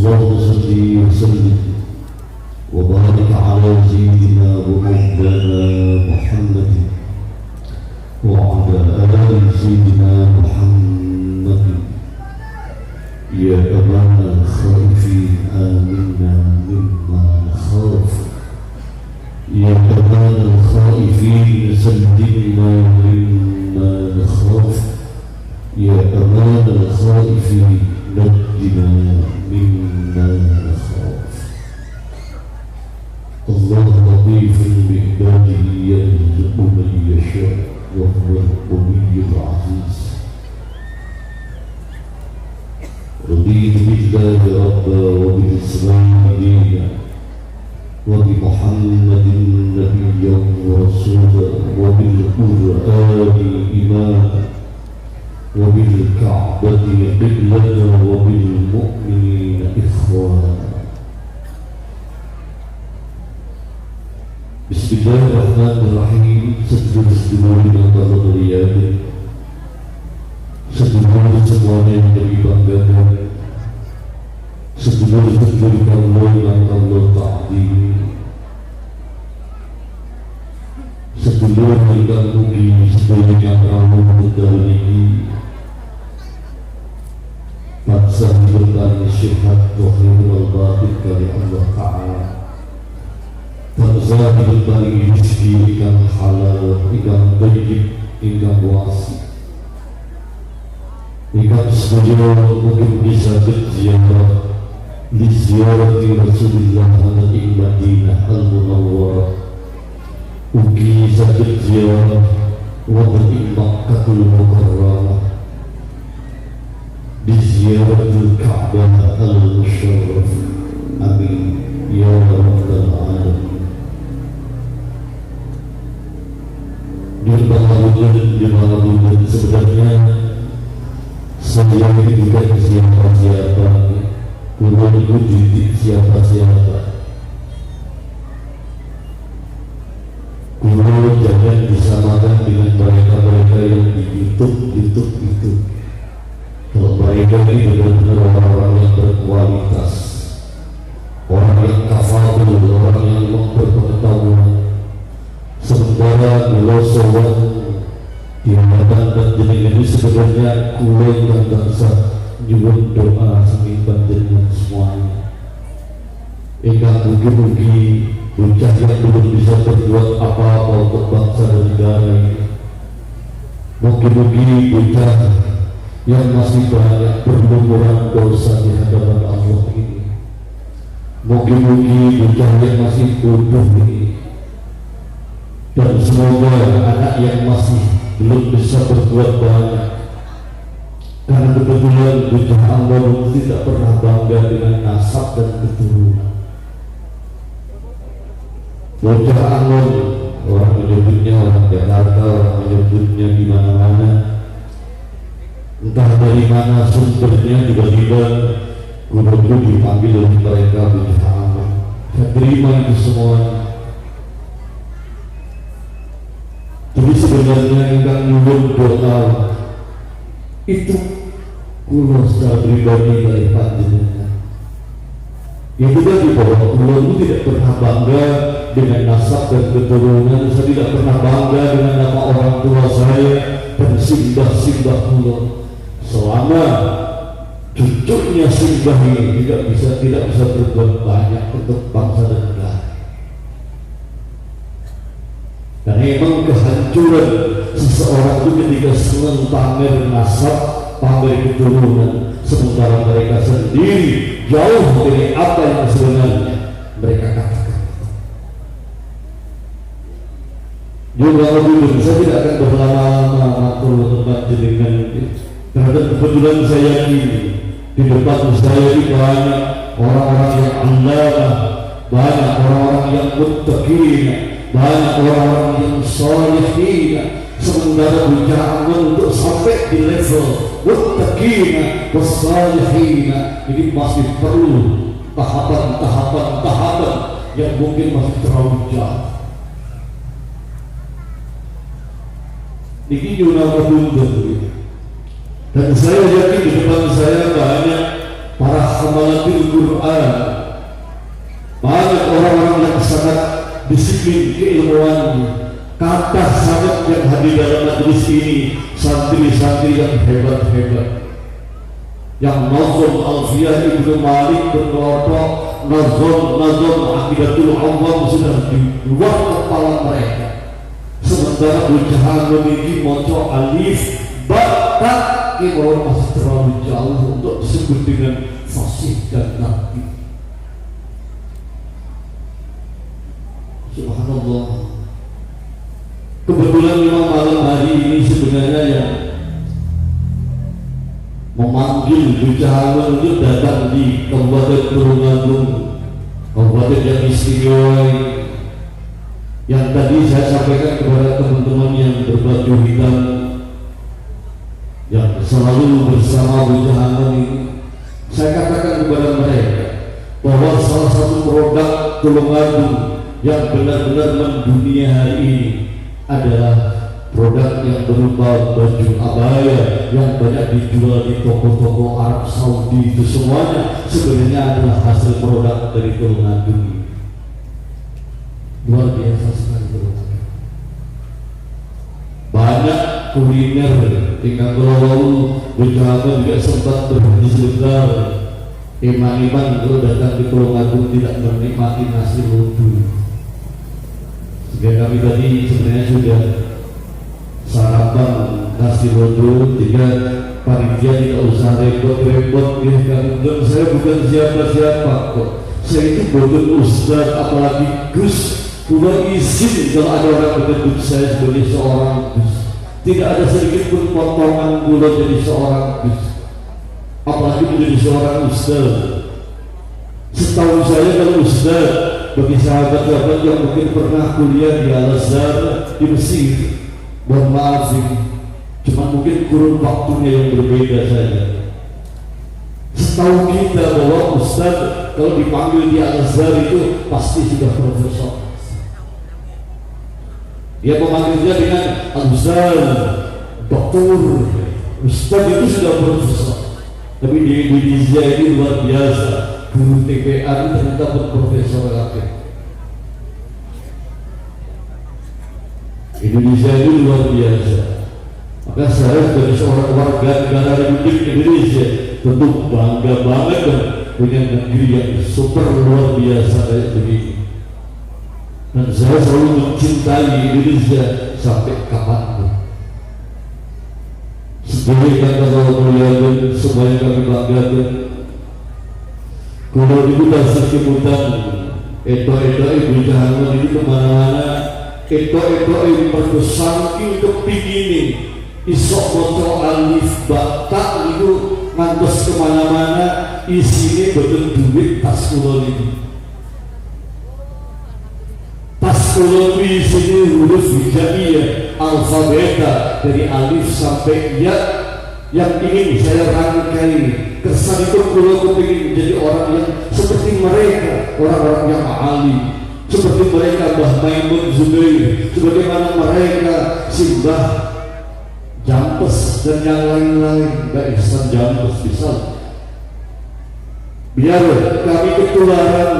اللهم صل وسلم وبارك على سيدنا ومولانا محمد وعلى آل سيدنا محمد يا أمان الخائفين آمنا مما نخاف يا أمان الخائفين سلمنا مما نخاف يا أمان الخائفين نجنا مما نخاف الله لطيف بعباده يرزق من يشاء وهو القوي العزيز رضيت بالله ربا وبالإسلام دينا وبمحمد نبيا ورسولا وبالقرآن إماما وبالكعبة قبلة وبالمؤمنين إخوانا بسم الله الرحمن الرحيم sedulur-sedulur yang termulia sedulur semuanya yang dibanggakan sedulur-sedulur Allah yang Allah ta'zimi sedulur yang mugi sedulur yang Allah mendalimi bangsa bertani syihat wahidul batin kali Allah Ta'ala bangsa bertani rezeki ikan halal ikan baik ikan wasi ikan setuju mungkin bisa berziarah di ziarati Rasulullah di Madinah Al-Munawwarah ugi sakit ziarah wa di Makkahul Mukarramah di ziaratul Ka'bah Al-Musharraf amin ya rabbal alamin di malam sebenarnya saya ini bukan siapa-siapa kurang didik siapa-siapa kurang jangan disamakan dengan mereka-mereka yang di YouTube itu kalau mereka ini benar-benar orang-orang yang berkualitas orang yang kafabel, orang yang berpengetahuan sementara filosof di hadapan panjenengan ini sebenarnya kulo yang bangsa nyuwun doa saking panjenengan semuanya ingkang mugi-mugi bocah yang belum bisa berbuat apa-apa untuk bangsa dan negara ini mugi-mugi bocah yang masih banyak berlumuran dosa di hadapan Allah ini mugi-mugi bocah yang masih bodoh ini dan semoga anak yang masih belum bisa berbuat banyak karena kebetulan bocah Allah tidak pernah bangga dengan nasab dan keturunan bocah Allah orang menyebutnya orang Jakarta orang menyebutnya di mana-mana entah dari mana sumbernya tiba-tiba guru-guru dipanggil oleh mereka bocah Allah saya terima itu semuanya. Jadi sebenarnya ingkang nyuwun doa itu kula secara pribadi dari panjenengan. Itu tadi bahwa kula itu tidak pernah bangga dengan nasab dan keturunan, saya tidak pernah bangga dengan nama orang tua saya dan simbah-simbah kula. Selama cucunya simbah ini tidak bisa berbuat banyak untuk bangsa dan negara. Dan memang kehancuran seseorang itu ketika senang pamer nasab, pamer keturunan, sementara mereka sendiri jauh dari apa yang sebenarnya mereka katakan. Juga dulu saya tidak akan berlama-lama matur tempat jenengan karena kebetulan saya ini di depan saya ini banyak orang-orang yang alama, banyak orang-orang yang muttaqin, banyak orang-orang yang sholihin. Sementara bicara untuk sampai di level muttaqin wassalihin ini masih perlu tahapan yang mungkin masih terlalu jauh. Ini Yunus dan saya yakin di depan saya banyak para hamalatil Quran. Banyak orang-orang yang sangat disiplin keilmuannya. Kata sangat yang hadir dalam majelis ini, santri-santri yang hebat-hebat. Yang Nazom Alfiyah Ibnu Malik berkelompok, Nazom Aqidatul Awam sudah di luar kepala mereka. Sementara ucapan memiliki moco alif, batak, kemauan masih terlalu jauh untuk disebut dengan fasih dan nabi. Subhanallah. Kebetulan memang malam hari ini sebenarnya yang memanggil Bucahangun untuk datang di Kabupaten Tulungagung, kabupaten yang istimewa yang tadi saya sampaikan kepada teman-teman yang berbaju hitam yang selalu bersama Bucahangun ini. Saya katakan kepada mereka bahwa salah satu produk Tulungagung yang benar-benar mendunia hari ini adalah produk yang berupa baju abaya yang banyak dijual di toko-toko Arab Saudi. Itu semuanya sebenarnya adalah hasil produk dari Tulungagung. Luar biasa sekali. Banyak kuliner tinggal kalau Bucahangun juga sempat berhenti sebentar. Iman-iman kalau datang di Tulungagung tidak menikmati nasi lodo. Sehingga kami tadi sebenarnya sudah sarapan nasi lodo, tiga panitia tidak usah repot-repot ya kan. Saya bukan siapa-siapa kok. Saya itu bukan ustaz, apalagi Gus. Kurang izin kalau ada orang menyebut saya sebagai seorang Gus. Tidak ada sedikit pun potongan gula jadi seorang Gus, apalagi menjadi seorang ustaz. Setahu saya kalau ustaz bagi sahabat-sahabat yang mungkin pernah kuliah di Al-Azhar di Mesir, mohon maaf sih, cuma mungkin kurun waktunya yang berbeda saja. Setahu kita bahwa ustaz kalau dipanggil di Al-Azhar itu pasti sudah profesor. Dia memanggilnya dengan Al-Ustaz, doktor. Ustaz itu sudah profesor. Tapi di Indonesia ini luar biasa, guru TPA ternyata berprofesor lagi. Indonesia ini luar biasa. Maka saya sebagai seorang warga negara Republik Indonesia tentu bangga banget punya negeri yang super luar biasa kayak begini. Dan saya selalu mencintai Indonesia sampai kapanpun. Sebagai kata Allah muliakan, semuanya kami banggakan. Kalau itu dasar kebutan, itu Bucahangun itu kemana-mana. Itu perkesan untuk begini. Isok motor alif batak itu ngantos kemana-mana. Isinya betul duit tas kulon ini. Tas kulon di sini huruf hijaiyah alfabeta dari alif sampai ya. Yang ingin saya rangkai kesan itu kulon kepingin menjadi orang yang seperti mereka, orang-orang yang alim, seperti mereka Mbah Maimun Zubair, sebagaimana mereka Simbah Jampes dan yang lain-lain, Mbak Ihsan Jampes bisa. Biar kami ketularan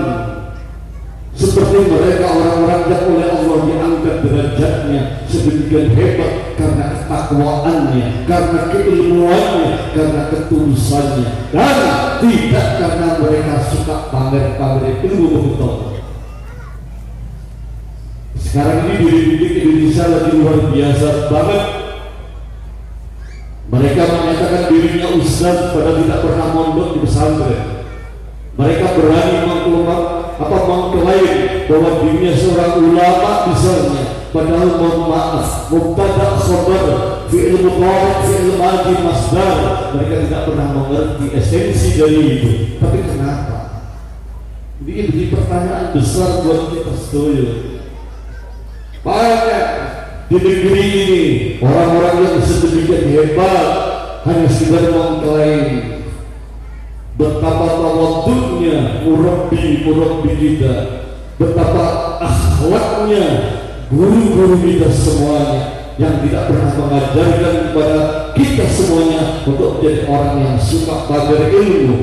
seperti mereka, orang-orang yang oleh Allah diangkat derajatnya sedemikian hebat karena ketakwaannya, karena keilmuannya, karena ketulusannya, dan tidak karena mereka suka pamer-pamer ilmu pengetahuan. Sekarang ini di Republik Indonesia lagi luar biasa banget. Mereka menyatakan dirinya ustaz padahal tidak pernah mondok di pesantren. Mereka berani mengklaim bahwa dirinya seorang ulama misalnya, padahal mohon maaf, mubtada khabar fi'il mudhari fi'il madhi masdar, mereka tidak pernah mengerti esensi dari itu. Tapi kenapa? Ini menjadi pertanyaan besar buat kita setuju. Banyak di negeri ini orang-orang yang sedemikian hebat hanya sekedar mengklaim. Betapa tawadhu'nya murabbi kita, betapa akhlaknya guru-guru kita semuanya yang tidak pernah mengajarkan kepada kita semuanya untuk menjadi orang yang suka belajar ilmu,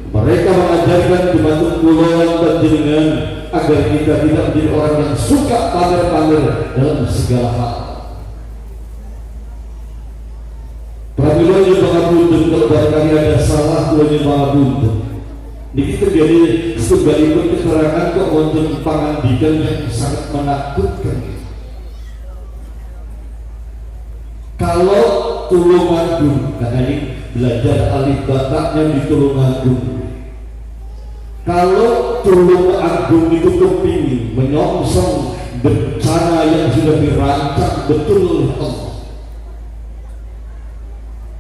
Mereka mengajarkan di batu kulon panjenengan agar kita tidak menjadi orang yang suka pamer-pamer dalam segala hal. Pramila yang mengapunten kalau barangkali ada salah kulonnya mengapunten. Niki terjadi setunggalipun keterangan kok wonten pangandikan yang sangat menakutkan. Kalau Tulungagung, karena ini belajar alif bataknya di Tulungagung. Kalau Tulungagung itu kepingin menyongsong bencana yang sudah dirancang betul oleh Allah.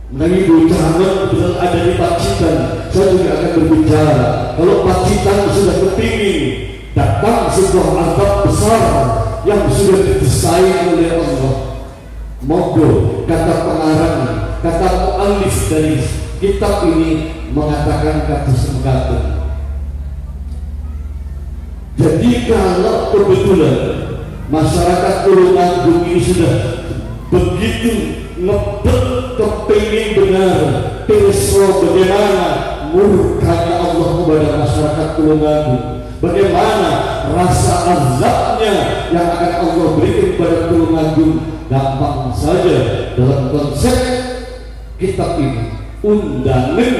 Nanti jangan betul ada di Pacitan, saya juga akan berbicara. Kalau Pacitan sudah kepingin datang sebuah azab besar yang sudah didesain oleh Allah, monggo kata pengarang, kata mu'allif dari kitab ini mengatakan kata semengkatan. Jadi kalau kebetulan masyarakat Tulungagung ini sudah begitu ngebet kepingin benar pirsa bagaimana murkanya Allah kepada masyarakat Tulungagung, bagaimana rasa azabnya yang akan Allah berikan kepada Tulungagung, gampang saja dalam konsep kitab ini undangan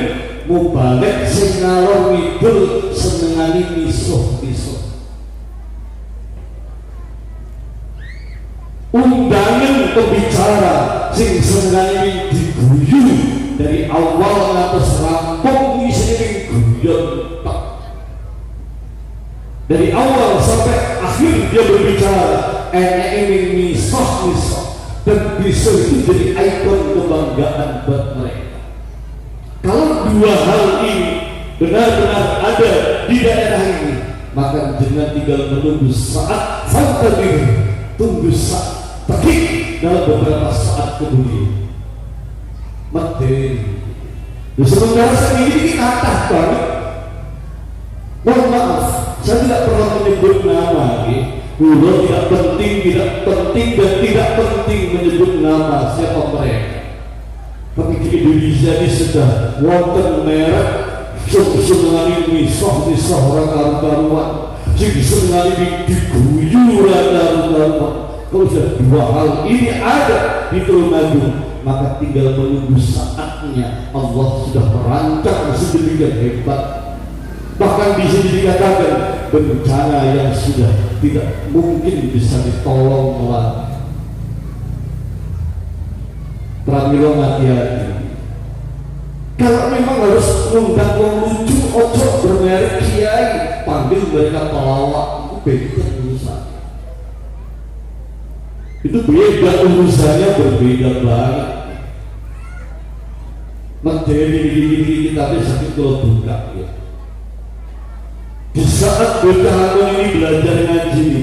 mubalek sing ngalor ngidul senengani misuh-misuh. Undangan pembicara sing senengane diguyu dari awal ngantos rampung isine guyon tok. Dari awal sampai akhir dia berbicara enek misah-misah dan bisa itu jadi ikon kebanggaan buat mereka. Kalau dua hal ini benar-benar ada di daerah ini, maka jangan tinggal menunggu saat fantabil, tunggu saat pergi dalam beberapa saat kemudian mati. Sementara saat ini kata banget. Mohon maaf, saya tidak pernah menyebut nama. Dulu tidak penting dan tidak penting menyebut nama siapa mereka. Tapi di Indonesia ini sudah wonten merek senengani misah-misah orang karu-karuan, sing senengani diguyu karu-karuan. Kalau sudah dua hal ini ada di Tulungagung, maka tinggal menunggu saatnya. Allah sudah merancang sedemikian hebat. Bahkan bisa dikatakan bencana yang sudah tidak mungkin bisa ditolong lagi. Pramila hati-hati. Kalau memang harus mengundang orang lucu, ojo bermerek kiai, panggil mereka pelawak, itu beda urusan. Itu beda urusannya, berbeda banget. Materi ini kita sakit kalau buka ya. Di saat bocah ini belajar ngaji ini,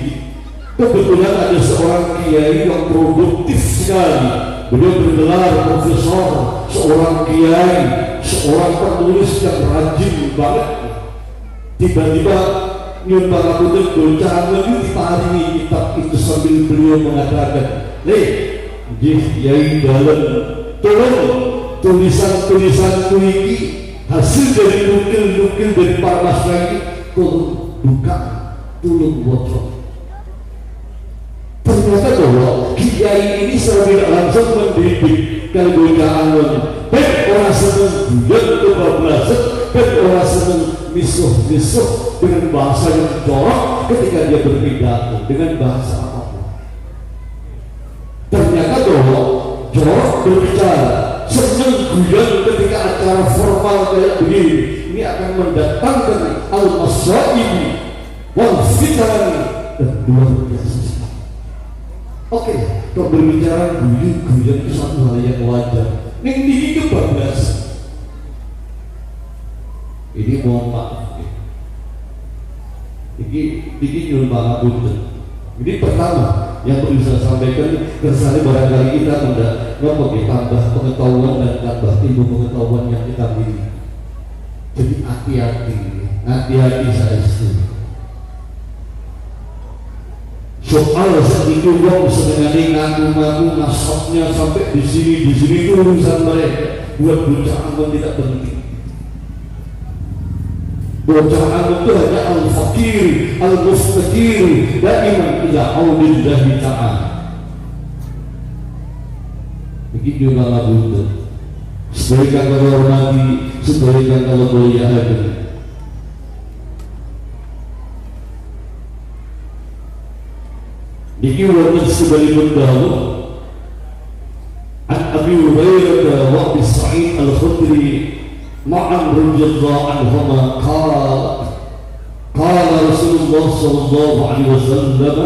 kebetulan ada seorang kiai yang produktif sekali. Beliau bergelar profesor, seorang kiai, seorang penulis yang rajin banget. Tiba-tiba nyun pangapunten bocah ini diparingi kitab itu sambil beliau mengatakan, kiai dalam tolong tulisan-tulisan ini hasil dari nukil-nukil dari para masyarakat ini tolong buka, tolong bocor. Ternyata bahwa kiai ini secara tidak langsung mendidik kebudayaan baik orang senang guyon kebablasan, baik orang senang misuh-misuh dengan bahasa yang jorok ketika dia berpidato dengan bahasa apapun. Ternyata bahwa jorok berbicara, senang guyon ketika acara formal kayak begini, ini akan mendatangkan al-masyaibi wal fitan dan luar biasa. Oke, kalau berbicara guyon itu satu hal yang wajar. Ini kebablasan. Ini mohon maaf. Ini nyuruh pangapunten. Ini pertama yang perlu saya sampaikan, kesannya barangkali kita tambah pengetahuan dan tambah ilmu pengetahuan yang kita miliki. Jadi hati-hati saya setuju. Soal saat itu wong senengane ngaku-ngaku nasabnya sampai di sini itu urusan mereka. Buat bocah tidak penting. bocah anu itu hanya al-fakir al-mustakir daiman ila aulillahi ta'ala. Begitu juga ngabutuh sebaiknya kalau hormati, sebaiknya kalau muliakan. Niki wonten sebalikipun dawuh an Abi Hurairah wa Abi Sa'id Al-Khudri ma'an radhiyallahu anhuma qala Rasulullah sallallahu alaihi wasallam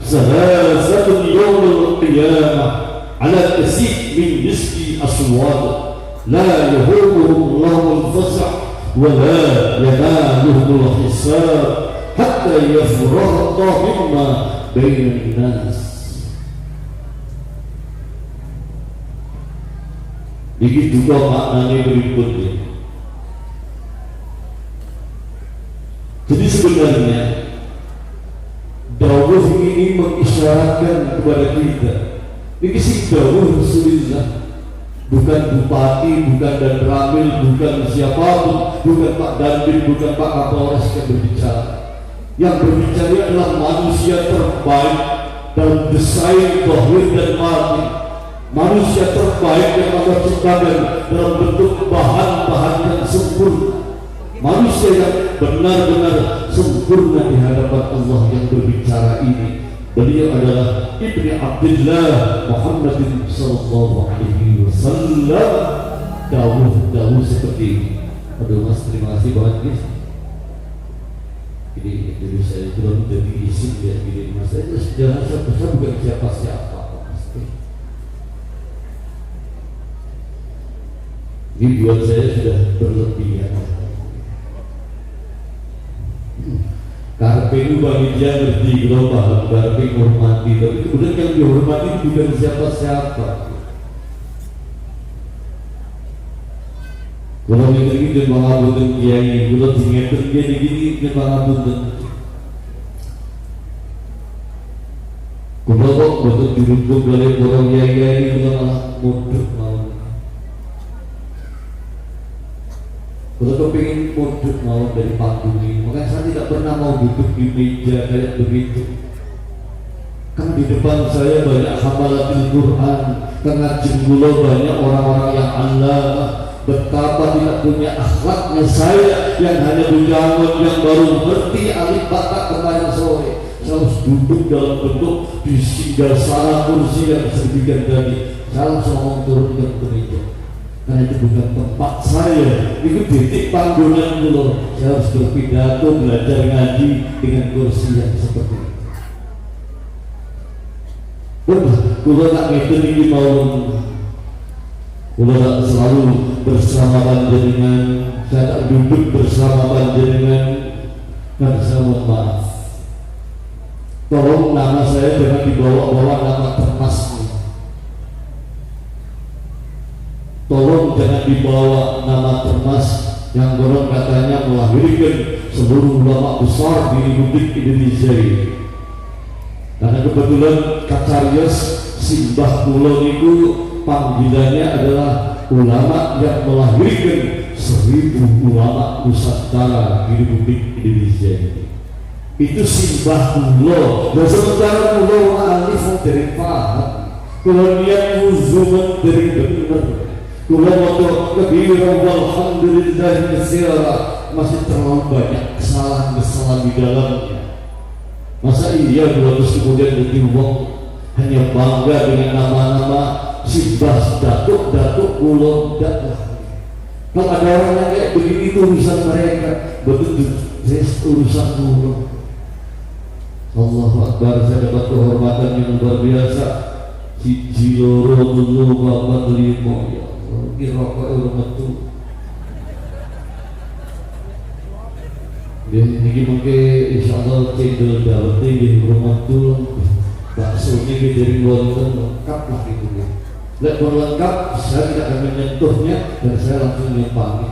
salasatun yawm al-qiyamah ala kasib min miski aswad la yahuduhum Allahu al-fasa' wa la yanaluhum al-hisab hatta yafraha Allah mimma bainan nas. Begitu juga maknanya berikutnya. Jadi sebenarnya dawuh ini mengisyaratkan kepada kita. Ini sih dawuh Rasulullah, bukan bupati, bukan dan ramil, bukan siapapun, bukan Pak Dandim, bukan Pak Kapolres yang berbicara. Yang berbicara adalah manusia terbaik dalam desain zahir dan batin, manusia terbaik yang Allah ciptakan dalam bentuk bahan-bahan yang sempurna, manusia yang benar-benar sempurna di hadapan Allah yang berbicara ini. Beliau adalah Ibni Abdullah Muhammadin sallallahu alaihi wasallam. Dawuh seperti ini. Aduh Mas, terima kasih banget guys. Ini Indonesia itu lalu jadi isim ya gini Mas. Itu sejarah saya bukan siapa-siapa pasti. Ini buat saya sudah berlebihan. Karpe itu bagi dia ngerti global, karpe hormati, tapi kemudian yang dihormati bukan siapa-siapa. Kalau ini dia mengabutin kiai, kalau tinggal dia begini dia mengabutin. Kalau kok betul dirubuk oleh orang kiai itu malah muduk mau. Kalau kau pengen muduk mau dari panggung ini, makanya saya tidak pernah mau duduk di meja kayak begitu. Kan di depan saya banyak hafalatul Quran, tengah jenggulo banyak orang-orang yang Allah. Betapa tidak punya akhlaknya saya yang hanya bujangan yang baru ngerti alif bata kemarin sore. Saya harus duduk dalam bentuk di singgasana kursi yang sedemikian tadi. Saya langsung mau turunkan ke meja. Karena itu bukan tempat saya, itu titik panggungan dulu. Saya harus berpidato, belajar ngaji dengan kursi yang seperti itu. Kalau tak itu ini mau, kalau tak selalu bersama panjenengan, saya tak duduk bersama panjenengan, kan saya mohon maaf. Tolong nama saya jangan dibawa-bawa nama termas. Tolong jangan dibawa nama termas yang orang katanya melahirkan seluruh ulama besar di Republik Indonesia ini. Karena kebetulan Kacarius Simbah Kulon itu panggilannya adalah ulama yang melahirkan 1000 ulama Nusantara di Republik Indonesia ini. Itu Simbah Kulon. Dan sementara Kulon alif dari paham, kolonial muzuman dari benar. Kulon waktu kebira walhamdulillah katsira, masih terlalu banyak kesalahan-kesalahan di dalamnya. Masa iya terus kemudian jadi uang hanya bangga dengan nama-nama Simbah datuk Kulon datuk. Kalau ada orang yang kayak begini itu urusan mereka, betul urusan Kulon. Allahu Akbar, saya dapat kehormatan yang luar biasa. Siji loro telu papat lima ya. Ini rokok urut tu. Ini mungkin insyaallah cendol dawet di rumah tu. Bakso ini dari London lengkap lah itu. Lek lengkap, saya tidak akan menyentuhnya dan saya langsung nyempangi.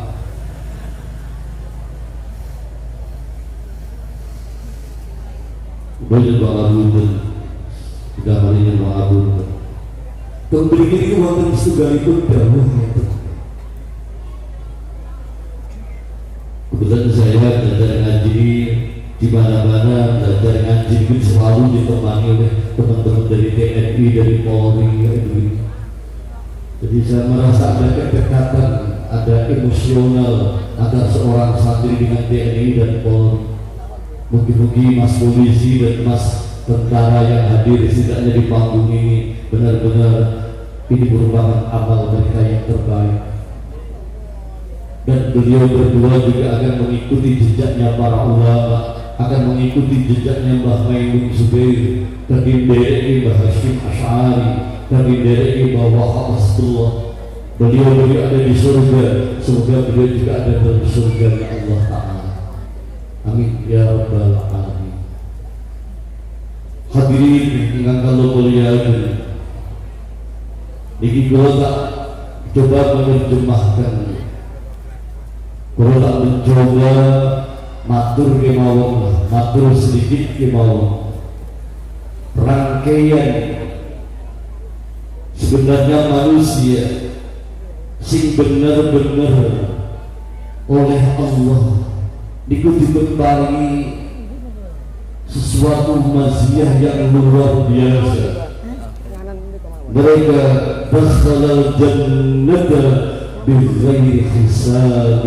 Banyak banget sudah kalinya mengabulkan. Kemudian itu wonten setunggalipun dawuh ngeten. Kebetulan saya belajar ngaji di mana-mana, belajar ngaji itu selalu ditemani oleh teman-teman dari TNI, dari Polri, gitu. Jadi saya merasa ada kedekatan, ada emosional antara seorang santri dengan TNI dan Polri. Mungkin-mungkin Mas Polisi dan Mas tentara yang hadir setidaknya di panggung ini benar-benar ini merupakan amal mereka yang terbaik. Dan beliau berdua juga akan mengikuti jejaknya para ulama, akan mengikuti jejaknya Mbah Maimun Zubair, terdendereki Mbah Hashim Asy'ari, terdendereki Mbah Wahab Rasulullah. Beliau ada di surga, semoga beliau juga ada dalam surga Allah Ta'ala. Amin ya rabbal alamin. Hadirin ingkang kula mulyakaken, niki kula tak coba menerjemahkan, kula tak mencoba matur kemawon, matur sedikit kemawon. Rangkaian sebenarnya manusia sing bener-bener oleh Allah niku diparingi sesuatu maziah yang luar biasa. Mereka dakhalal jannata bighairi hisab.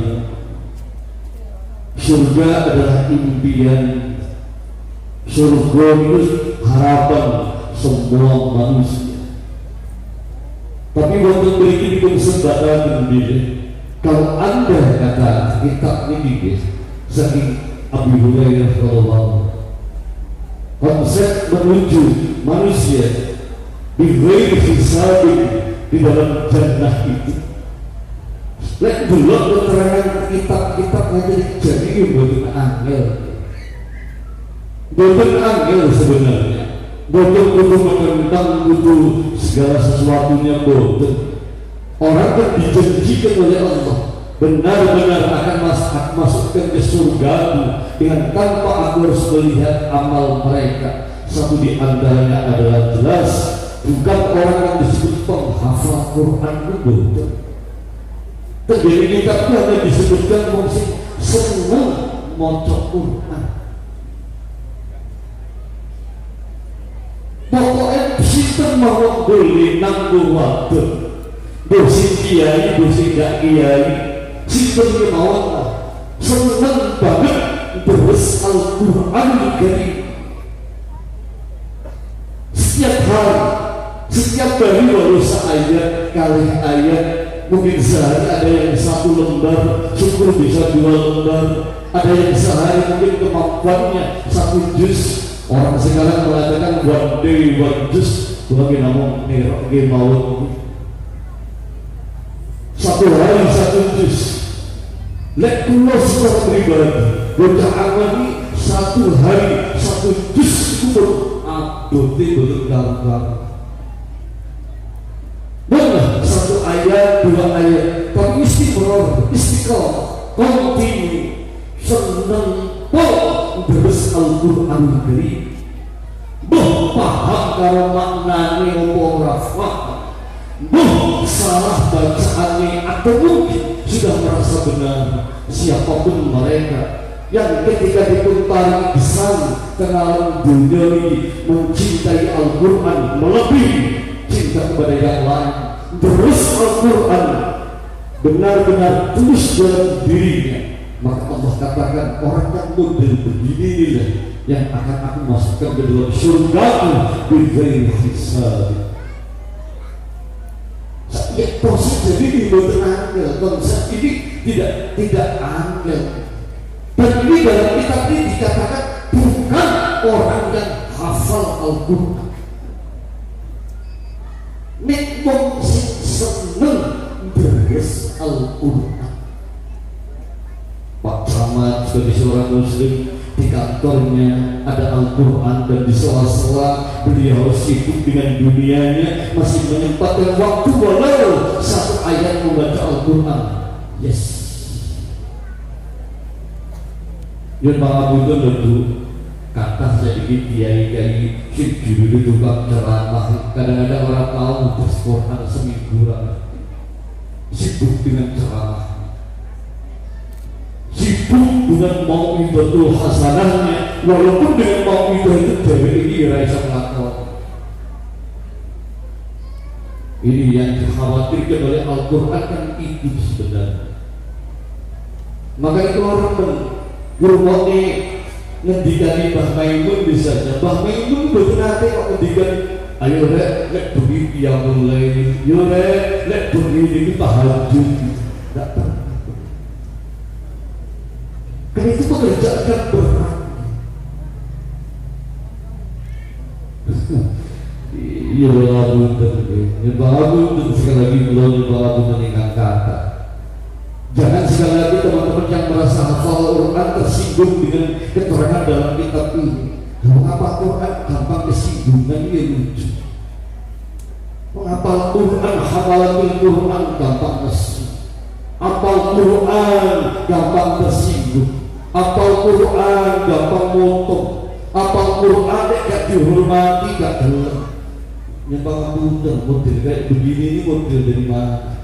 Surga adalah impian, surga itu harapan semua manusia. Tapi waktu berikut itu kesempatan berbeda. Kalau Anda kata kitab ini saking Abu Hurairah radhiyallahu, konsep menuju manusia bighairi hisab di dalam jannah itu. Lek delok keterangan kitab-kitab yang jadi boten angel. Boten angel sebenarnya. Boten kudu menentang kudu segala sesuatunya boten. Orang yang dijanjikan oleh Allah benar-benar akan masukkan ke surga dengan tanpa aku harus melihat amal mereka. Satu di antaranya adalah jelas bukan orang yang disebut penghafal Quran itu. Terdiri kitab itu hanya disebutkan mungkin senang maca Quran. Pokoknya sistem mau boleh nanggung waktu. Dosen kiai, dosen gak kiai, sistemnya mau senang banget terus Al-Quran Karim. Setiap hari baru seayat kali ayat. Mungkin sehari ada yang satu lembar, syukur bisa 2 lembar. Ada yang sehari mungkin kemampuannya 1 juz. Orang sekarang mengatakan one day 1 juz. Lagi namun nerok ke maut. 1 hari 1 juz. Lek kula secara pribadi bocah awali 1 hari 1 juz itu abote betul gampang. Benar, 1 ayat, 2 ayat, tapi istiqomah, kontinu, seneng, terus Al-Quran Karim. Paham kalau maknanya apa rafah, salah bacaannya atau mungkin sudah merasa benar. Siapapun mereka yang ketika dipuntari kesan kenalan dunia ini mencintai Al-Quran melebihi cinta kepada yang lain, terus Al-Quran benar-benar tulus dalam dirinya, maka Allah katakan orang yang model beginilah yang akan aku masukkan ke dalam surgaku bighairi hisab. Ya proses jadi dibuat angel, konsep ini tidak angel. Dan ini dalam kitab ini dikatakan bukan orang yang hafal Al-Quran. Nek wong sing seneng beres Al-Quran. Pak Camat sebagai seorang muslim di kantornya ada Al-Quran dan di sela-sela beliau sibuk dengan dunianya masih menyempatkan waktu walau 1 ayat membaca Al-Quran. Yes. Yang Pak Abu itu tentu kata sedikit kiai-kiai sibuk itu tukang ceramah. Kadang-kadang orang tahu Quran seminggu sibuk dengan ceramah, sibuk dengan mau itu hasanahnya, walaupun dengan mau itu dewe ini raisa melakon. Ini yang dikhawatirkan oleh Al-Quran kan itu sebenarnya. Maka itu orang berumurni ngendikani Mbah Maimun misalnya. Mbah Maimun betul nanti kok ngendikan, ayo rek, lek begitu yang mulai, yo rek, lek begitu ini tahajud. Tidak pernah. Karena itu pekerjaan kan berat. Iya bagus sekali lagi belum bagus meningkat kata. Jangan sekali lagi teman-teman yang merasa hafal Quran tersinggung dengan keterangan dalam kitab ini. Mengapa Quran gampang kesinggungan ini lucu? Mengapa Quran hafalan Quran gampang kesinggung? Apal Quran gampang tersinggung? Apal Quran gampang motok? Apal Quran gak dihormati gak gelap? Nyembah kabuter, model kayak begini ini model dari mana?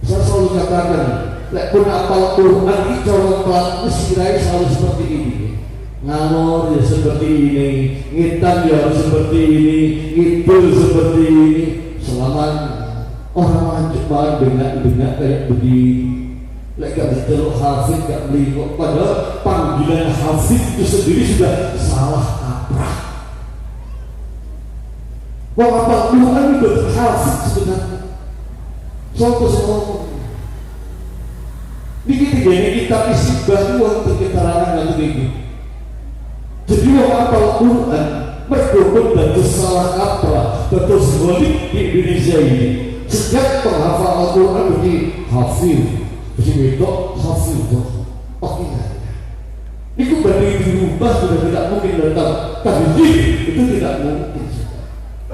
Saya selalu katakan, lek pun apal Quran ini corong pelaku sirai selalu seperti ini. Ngalor ya seperti ini, ngitan ya seperti ini, ngidul seperti ini. Selama orang lanjut banget dengar kayak begini. Lek gak betul hafid gak melingkuk, padahal panggilan hafid itu sendiri sudah salah kaprah. Wah apa Quran itu hafid sebenarnya. Suatu semua. Dikit ini kita isi bantuan untuk keterangan yang begini. Jadi wah apa Quran berdoa dan salah kaprah terus balik di Indonesia ini. Sejak penghafal Al-Quran di hafid, si wedok hafid, oke nggak? Itu bagi dirubah sudah tidak mungkin datang. Tapi itu tidak mungkin.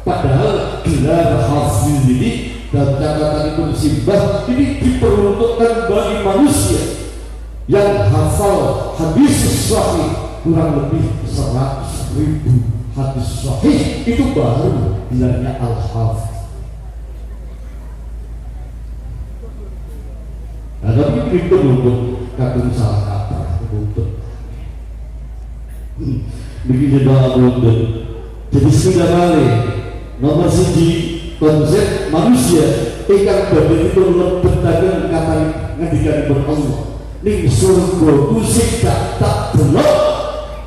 Padahal gelar hafid ini dan catatan itu simbah ini diperuntukkan bagi manusia yang hafal hadis sahih kurang lebih 100.000 hadis sahih, itu baru gelarnya al-hafid. Nah, tapi itu untuk kadung salah kata untuk begitu doa untuk jadi sudah balik. Nomor siji konsep manusia ikan badan itu lebetakan kata ngedikan Allah ning surga usik tak belok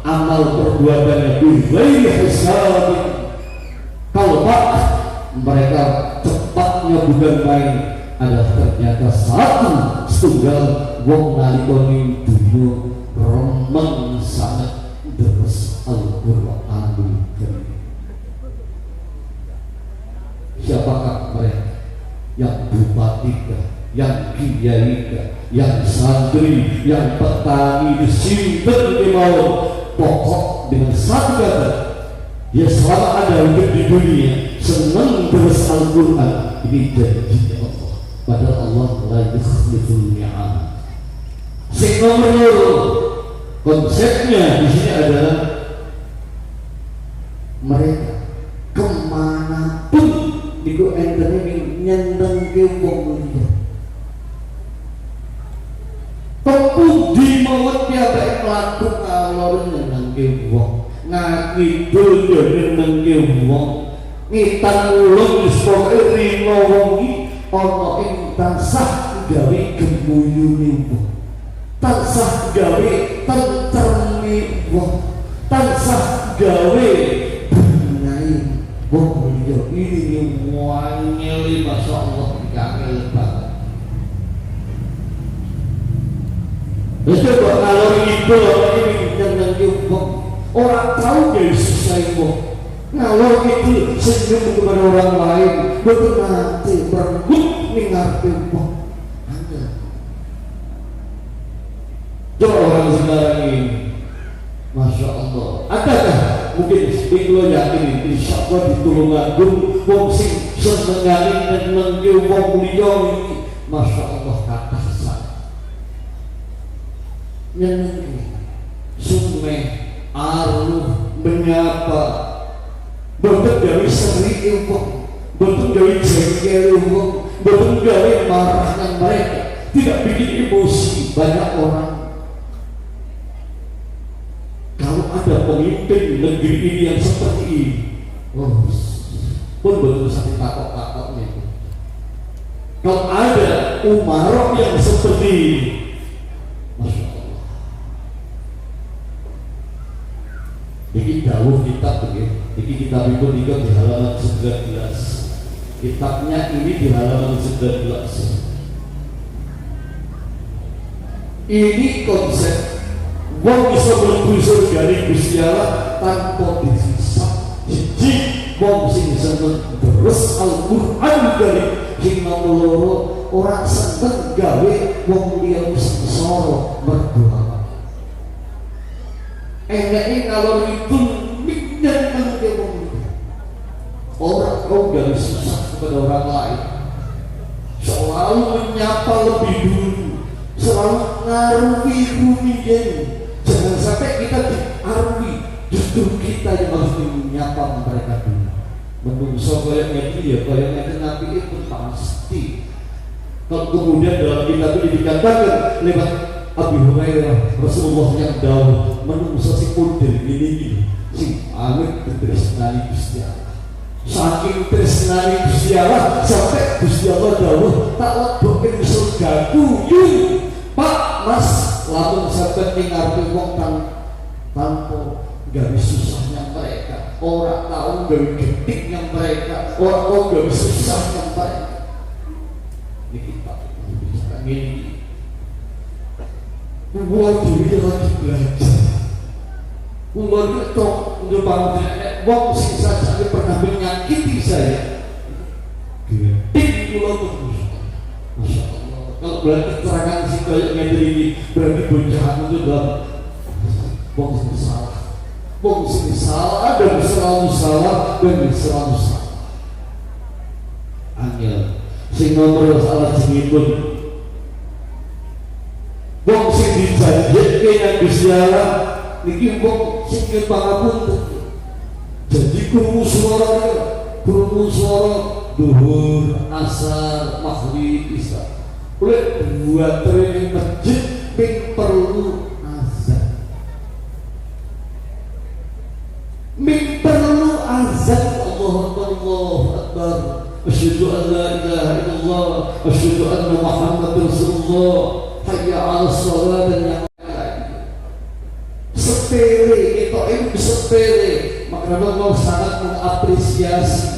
amal perbuatannya bilai hisab. Kalau pak mereka cepatnya bukan main, adalah ternyata satu setunggal wong nalikoni dunia remeng sangat deres Al-Quranul Karim. Siapakah mereka? Yang bupati, yang kiai, yang santri, yang petani disimpan di bawah pokok dengan satu kata, dia selama ada hidup di dunia senang terus Al-Quran. Ini janji Allah, padahal Allah la yukhliful mi'ad. Sehingga menurut konsepnya di sini adalah mereka kemanapun itu entene nyendeng ke wong liya. Tempuh di mawon piyambake mlaku kalor nyendeng ke wong. Ngidul yo nyendeng ke wong. Ngitan ulun wis pokoke rino wong iki ana ing tansah gawe gemuyune wong. Tansah gawe tentreme wong. Tansah gawe benai wong liya. Ini wanyeli masya Allah dikangil banget. Terus coba kalau itu ini nyenengi wong orang tahu dari susah wong. Ngalor itu senyum kepada orang lain, betul nanti berebut mengerti wong. Coba orang sekarang ini, masya Allah. Adakah mungkin ikhlo yakin insya Allah ditulungan wong sing senengane nyenengi wong liya iki, masya Allah kata saya nyenengi sumeh aruh menyapa bentuk dari seri wong, bentuk dari jengkel wong, bentuk dari marahnya mereka, tidak bikin emosi banyak orang. Kalau ada pemimpin negeri ini yang seperti ini, oh, pun betul sakit takut-takutnya. Kalau ada umarok yang seperti ini, Masya Allah. Ini dawuh kitab begini. Ini kitab itu juga di halaman 19. Kitabnya ini di halaman 19. Ini konsep wong bisa berpusur dari Gusti Allah tanpa dihisab. Jadi wong sing seneng terus Al-Qur'an dari hingga meloro orang seneng gawe wong liya sengsara berdoa. Enaknya kalau itu mikir ke wong orang kau gak susah kepada orang lain, selalu menyapa lebih dulu, selalu ngaruhi rumiyin. Jangan sampai kita diarui, justru kita yang harus menyapa mereka dulu. Menungso kayaknya dia, kayaknya Nabi itu pasti. Kalau kemudian dalam kitab ini dikatakan lewat Abu Hurairah, Rasulullah yang dahulu menungso si model ini, si amit tresnani Gusti Allah. Saking tresnani Gusti Allah sampai Gusti Allah dahulu tak lebokin surgaku. Pak, Mas, langsung sampai tinggal wong tanpa gawe susahnya mereka, orang tahu gawe gediknya mereka, orang tahu gawe susahnya mereka. Ini kita ini buat diri lagi belajar. Umur itu untuk bangsa, wong sing saja pernah menyakiti saya. Gedik pulau terus, Masya Allah. Kalau berarti keterangan si kayak ini berarti bocahan itu dalam wong sing salah. Wong sing salah dan selalu salah dan selalu salah. Angel sing nomor salah jenipun. Wong sing dijanjike nang Gusti Allah niki wong sing pangapunten. Jadi krungu suara duhur, asar, maghrib, isya. Oleh buat training masjid ping perlu azan. Min perlu azan. Allahu Akbar. Asyhadu an la ilaha illallah, asyhadu anna Muhammadar Rasulullah. Hayya 'alas shalah dan yang lain. Sepele, itu sepele. Maka Allah sangat mengapresiasi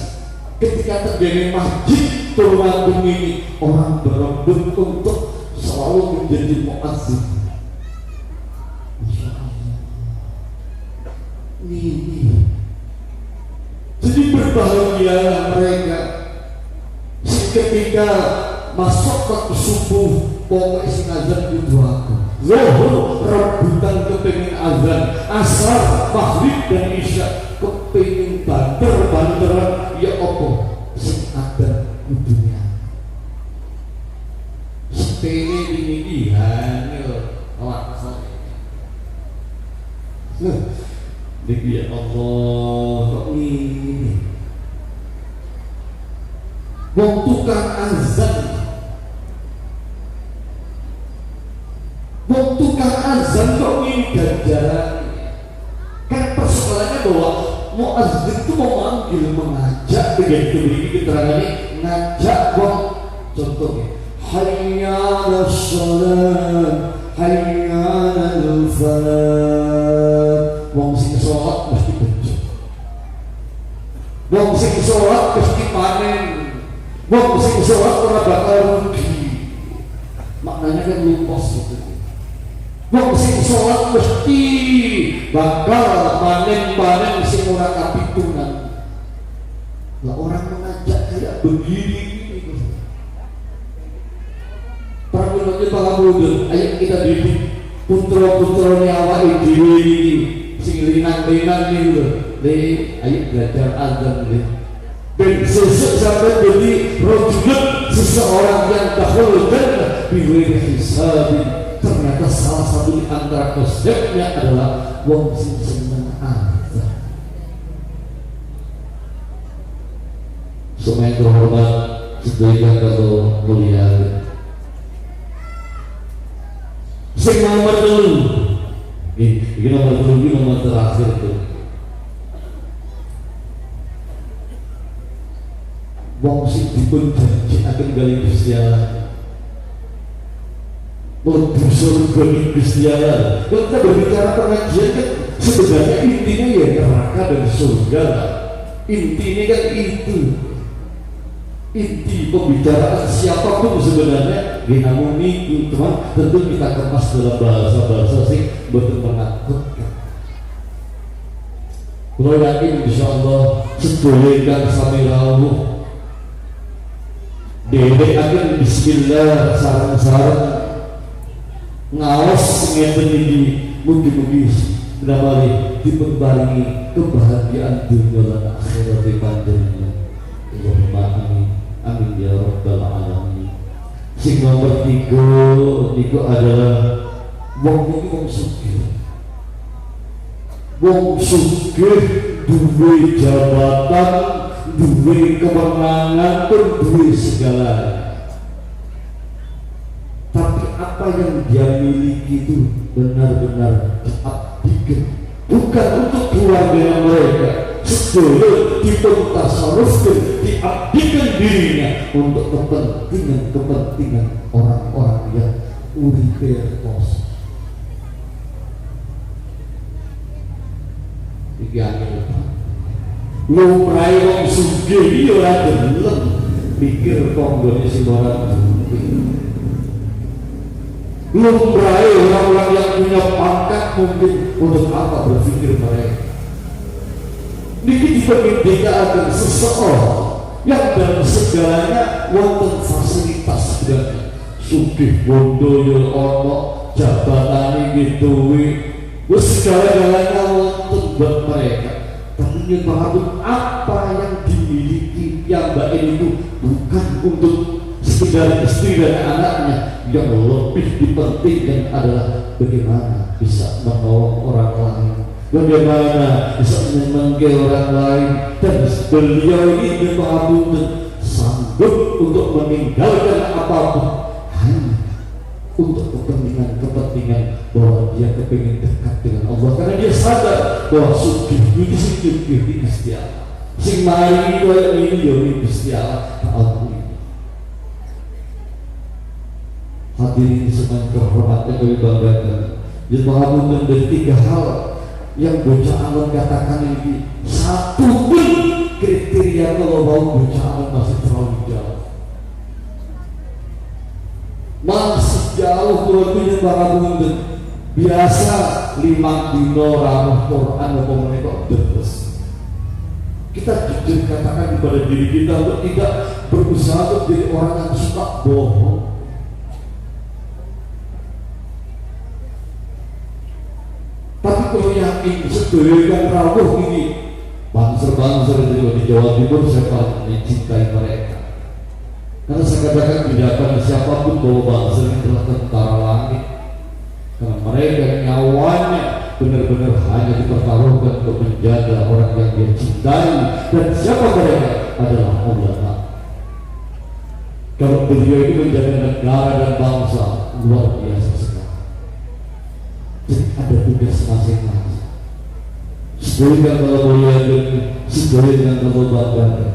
ketika terjadi masjid Tulungagung ini, orang berebut untuk selalu menjadi muazzin. Masya Allah. Ini. Jadi berbahagia mereka ketika masuk waktu subuh, pokoknya sing azan kudu aku. Zuhur rebutan kepengin azan, asar, maghrib dan isya kepengin banter-banteran ya apa sing ada kudunya. Sepele ini hanya lakon. Niki ya Allah kok ini. Wong tukang azan, wong tukang azan kok ini ganjaran. Kan persoalannya bahwa muazzin itu mau manggil, mengajak, begitu begini keterangannya ngajak wong. Contohnya hayya 'alas shalah, hayya 'alal falah. Wong sing sholat mesti bejo, wong sing sholat mesti panen, wong sing sholat ora bakal rugi. Maknanya kan lumpos gitu. Wong sing sholat mesti bakal panen sing ora kapitungan. Lah orang mengajak kayak begini gitu. Perlu pangapunten, ayo kita didik putra-putrane awake dhewe iki sing linang-linang iki lho. Ayo belajar azan le. Ben sesuk sampai jadi rojul seseorang yang dahulu dan biwiri hisabin. Ternyata salah satu di antara konsepnya adalah wong sing seneng azan. Semua yang terhormat sedaya kalau mulia Sing nomor 3. Ini nomor 3, ini nomor terakhir tuh. Wong sing dipun janjikaken kali Gusti Allah. Mlebu surga Gusti Allah. Kalau kita berbicara pengajian kan sebenarnya intinya ya neraka dan surga. Intinya kan itu. Inti pembicaraan siapapun sebenarnya namun itu, teman, tentu kita kemas dalam bahasa-bahasa sing betul menakutkan. Kalau yakin insyaallah sedaya kang sami rawuh dede akan bismillah sarang-sarang ngaos ngeten iki mugi-mugi damai diperbaringi kebahagiaan dunia dan akhirat di panjenengan. Allahumma amin. Amin ya rabbal alamin. Sing nomor 3 itu adalah wong sugih. Wong sugih duwe jabatan, duwe kemenangan, duwe segalanya. Tapi apa yang dia miliki itu benar-benar diabdikan, bukan untuk keluarga mereka. Sedulur dipun tasarrufkan, diabdikan dirinya untuk kepentingan orang-orang yang uripe kos. Iki angel. Lumrahe wong sugih iki ora gelem pikir konggone sing ora lumrahe orang-orang yang punya pangkat mungkin untuk apa berpikir mereka. Niki diperdekakan seseorang yang dalam segalanya wonten fasilitas dan sugih bondo yo ono jabatan gitu wis segala-galanya wonten buat mereka. Tapi yang paham apa yang dimiliki yang baik itu bukan untuk sekedar istri dan anaknya. Yang lebih dipentingkan adalah bagaimana bisa menolong orang lain, bagaimana bisa menyenangkan orang lain. Dan beliau ini berpahamun sanggup untuk meninggalkan apapun hanya untuk kepentingan bahwa dia kepingin dekat dengan Allah, karena dia sadar bahwa sugih itu sugih di Gusti Allah. Sing mari itu ini yo Gusti Allah ta'ala. Hadirin semua kehormatan kami banggakan. Jadi mengaburkan dari 3 hal yang bocah alam katakan ini, satu pun kriteria kalau mau bocah alam masih terlalu jauh. Masih jauh keluarnya mengaburkan. Biasa 5 dino ramah Quran atau mereka terus. Kita jujur katakan kepada diri kita untuk tidak berusaha untuk jadi orang yang suka bohong. Tapi kalau yakin sedaya rawuh ini bangsa-bangsa di Jawa Timur saya paling mencintai mereka. Karena saya katakan tidak akan siapapun bahwa bangsa ini telah tentara langit. Karena mereka nyawanya benar-benar hanya dipertaruhkan untuk menjaga orang yang dia cintai. Dan siapa mereka? Adalah ulama. Kalau beliau ini menjaga negara dan bangsa, luar biasa sekali. Jadi ada tugas masing-masing. Sesuai dengan kalau mulia dan sesuai dengan kalau bangga.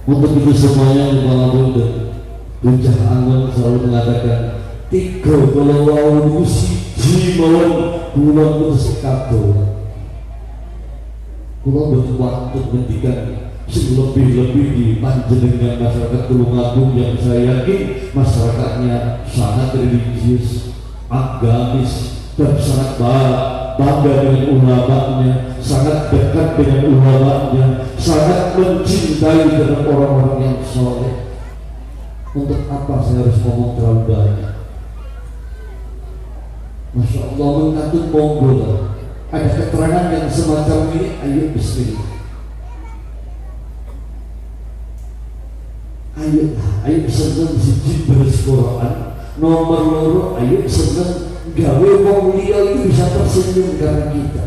Untuk itu semuanya Bang Buncah Anggun selalu mengatakan 3 kalau mau siji mawon kula putus kabeh. Kula butuh waktu menghentikan lebih-lebih di panjenengan masyarakat Tulungagung yang saya yakin masyarakatnya sangat religius, agamis, dan sangat bangga dengan ulamanya, sangat dekat dengan ulamanya, sangat mencintai dengan orang-orang yang soleh. Untuk apa saya harus ngomong terlalu banyak? Masya Allah, mengatakan monggo ada keterangan yang semacam ini. Ayo bismillah. Ayo seneng siji beres Quran. Nomor 2, ayo seneng gawe wong liya itu bisa tersenyum karena kita.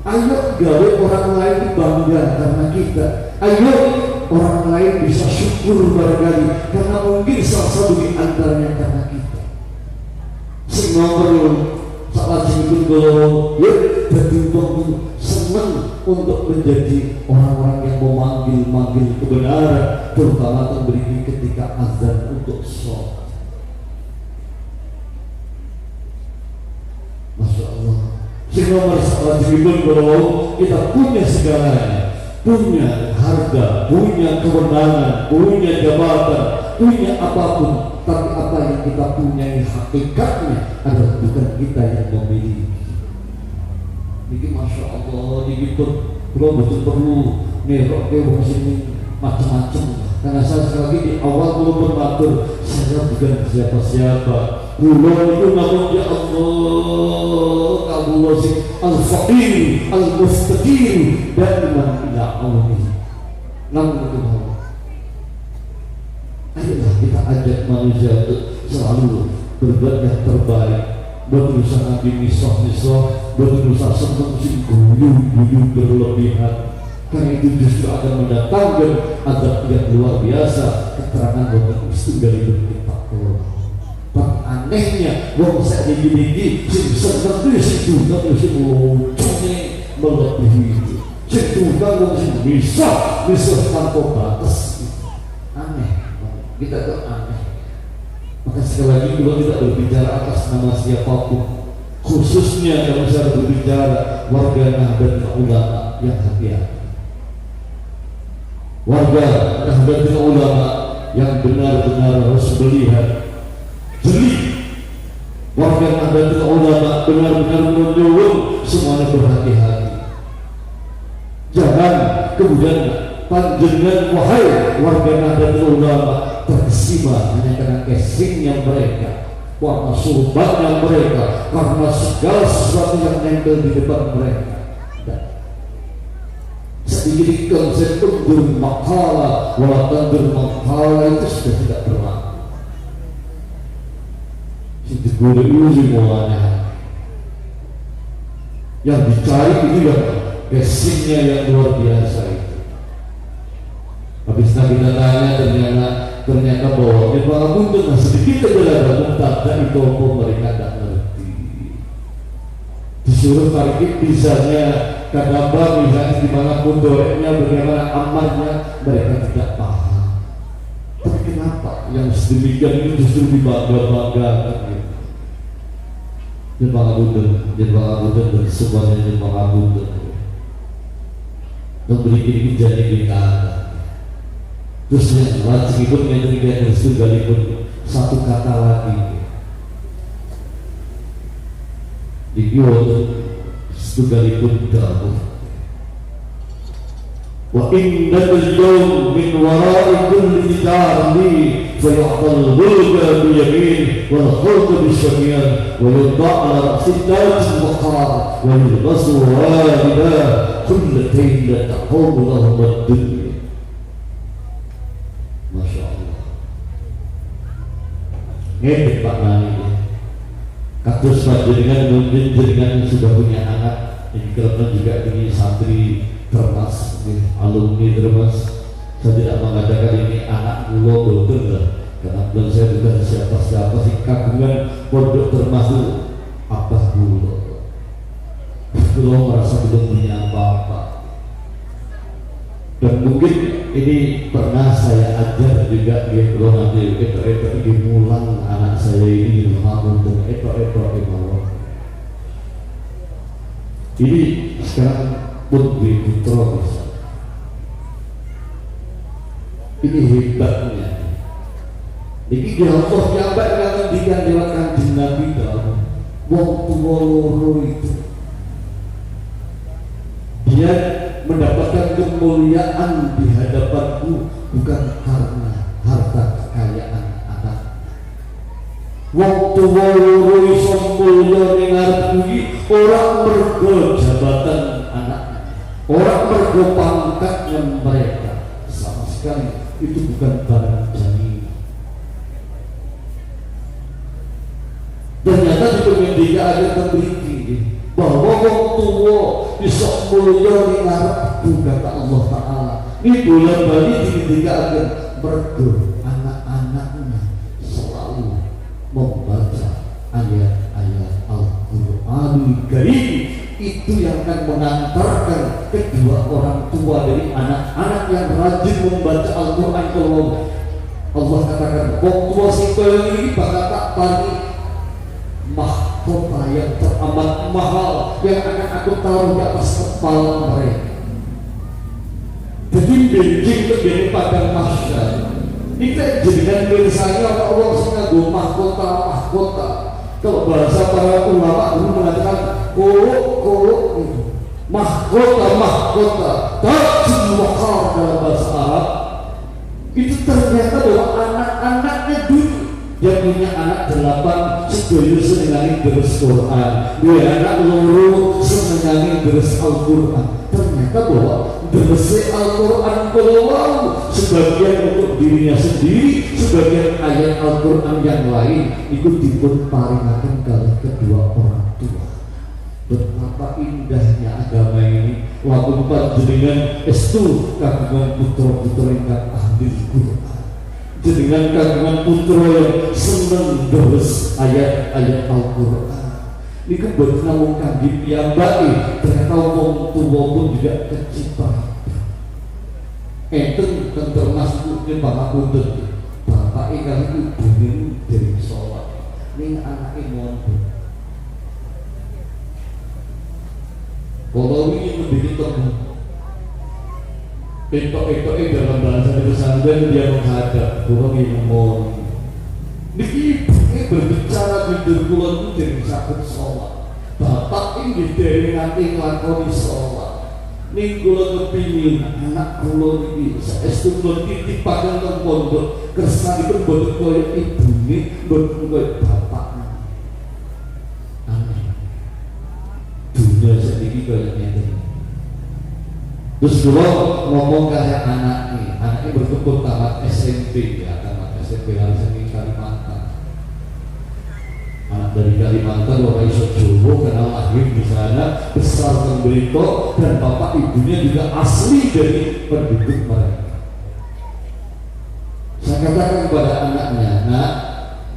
Ayo gawe orang lain bangga karena kita. Ayo orang lain bisa syukur barangkali karena mungkin salah satu di antaranya karena kita. Semua nomor salah satu kalau ya jadi senang untuk menjadi orang-orang yang memanggil kebenaran, terutama memberi ketika azan untuk sholat. Masya Allah. Sehingga masalah jibun kalau kita punya segalanya, punya harga, punya kewenangan, punya jabatan, punya apapun, tapi apa yang kita punya hakikatnya adalah bukan kita yang memiliki. Ini Masya Allah, ini pun betul perlu nerok ke sini macam-macam. Karena saya sekali lagi di awal belum bermatur, saya bukan siapa-siapa. Pulau itu namun ya Allah, kamu wasi al-faqir, al-mustaqir, dan iman ila Allah. Namun itu Allah. Ayolah kita ajak manusia untuk selalu berbuat yang terbaik, berusaha dimisah-misah, berusaha senang guyu berlebihan. Karena itu justru akan mendatangkan azab yang luar biasa. Keterangan bahwa itu dari kita Allah. Tapi anehnya, wong saya gini-gini, sing seneng itu sing juga sing lucunya melebihi. Sing juga wong sing bisa tanpa batas. Aneh, kita tuh aneh. Maka sekali lagi kalau tidak berbicara atas nama siapapun, khususnya kalau saya berbicara warga Nahdlatul Ulama yang hati-hati. Warga Nahdlatul Ulama yang benar-benar harus melihat jeli. Warga Nahdlatul Ulama benar-benar menyuruh semuanya berhati-hati. Jangan kemudian panjenengan wahai warga Nahdlatul Ulama terkesima hanya karena casingnya mereka, warna surbannya mereka, karena segala sesuatu yang nempel di depan mereka. Sedikit konsep undur makalah, walaupun undur makalah itu sudah tidak berlaku. Itu guru semuanya. Yang dicari itu yang casingnya yang luar biasa itu. Habis kita tanya ternyata bahwa di bangun dengan sedikit aja ada itu apa mereka tidak ngerti. Disuruh tarik misalnya kadang misalnya di mana pundornya, bagaimana amalnya, mereka tidak paham. Tapi kenapa yang sedemikian itu justru dibangga-banggakan? Jemaah Buddha dan semuanya jemaah Buddha memberi ini jadi kita. Terus yang lagi itu yang ketiga itu sekalipun satu kata lagi dikiwat sekalipun dahulu. Wa inna al-yawm min wara'i kulli darli fayu'tal bulga biyamin wal khulqa bisyamin wa yudha'ala ra'sidat al-waqar wa yulbasu walida kullatayn la taqumu lahum ad-dunya. Masya Allah. Ngedek Pak Nani katus panjenengan mungkin jenengan sudah punya anak ini karena juga ini santri termas alumni termas. Saya tidak mengatakan ini anak pulau betul lah, karena belum saya bukan siapa-siapa sih kagungan pondok termas itu apa pulau merasa belum punya apa-apa. Dan mungkin ini pernah saya ajar juga di kalau nanti itu dimulang anak saya ini ilmu untuk itu ini sekarang pun begitu ini hebatnya. Ini dia Allah jabat yang diganjilkan di Nabi dalam wong tua loro itu dia mendapatkan kemuliaan di hadapanku bukan karena harta kekayaan anak. Waktu loro iso mulya ning ngarepku orang mergo jabatan anaknya, orang mergo pangkatnya mereka, sama sekali itu bukan barang jaminan. Ternyata di pendidikan ada terberiti bahwa wong tua bisa mulya ning ngarepku kata Allah Ta'ala. Ini bulan bali didikaaken mergo anak-anaknya selalu membaca ayat-ayat Qur'anul Karim itu yang akan mengantarkan kedua orang tua dari anak-anak yang rajin membaca Al-Quran. Kalau Allah katakan waktu sekolah ini bakal tak pari mahkota yang teramat mahal yang akan aku taruh di atas kepala mereka. Jadi benjing menjadi padang mahsyar. Kita jadikan misalnya Allah sengaja mahkota. Kalau bahasa para ulama dulu mengatakan kolok mahkota tajul waqar dalam bahasa Arab. Itu ternyata bahwa anak-anaknya dulu yang punya anak 8 sedoyo senengangi deres Quran, 2 anak loro senengangi deres Al-Quran. Ternyata bahwa deres Al-Quran kalau sebagian untuk dirinya sendiri, sebagian ayat Al-Quran yang lain itu dipun paringaken kali kedua orang tua. Betapa indahnya agama ini. Waktu panjenengan estu kagungan putra-putra ingkang ahli Quran, jenengan kagungan putra yang seneng deres ayat-ayat Al-Quran. Ini boten namung kangge piyambake, ternyata wong tuwa pun juga kecipratan. Enten termasuk bapak punten, bapak kali ibune dari sholat, ning anake mondok. Kalau ingin mendidik temu, entok-entok dalam bahasa pesantren dia menghadap, kurang ingin mohon. Niki berbicara bidul kulon itu jadi sakit sholat. Bapak ini dari nanti ngelakoni sholat. Ning kulon kepingin anak kulon ini saestu kulon titik padang nang pondok kersane pun boten koyo ibune, boten koyo bapaknya. Aneh. Dunia sedikit koyo ngene. Terus kalau ngomong kayak anaknya berkebun tamat SMP ya, tamat SMP harus ini Kalimantan. Anak dari Kalimantan orang iso Jawa karena lahir di sana, besar di Brito, dan bapak ibunya juga asli dari penduduk mereka. Saya katakan kepada anaknya, nak,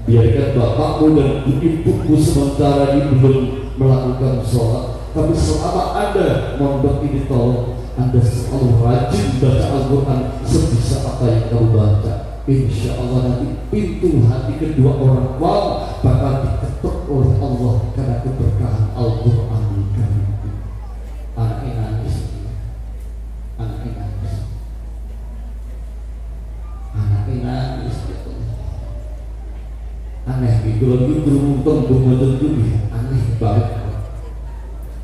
biarkan bapakmu dan ibuku sementara ini belum melakukan sholat, tapi selama ada mondok ini tolong Anda selalu rajin baca Al-Quran sebisa apa yang kamu baca. Insya Allah nanti pintu hati kedua orang tua bakal diketuk oleh Allah karena keberkahan Al-Quran. Anaknya nangis, aneh gitu loh, itu tembung tembung aneh banget.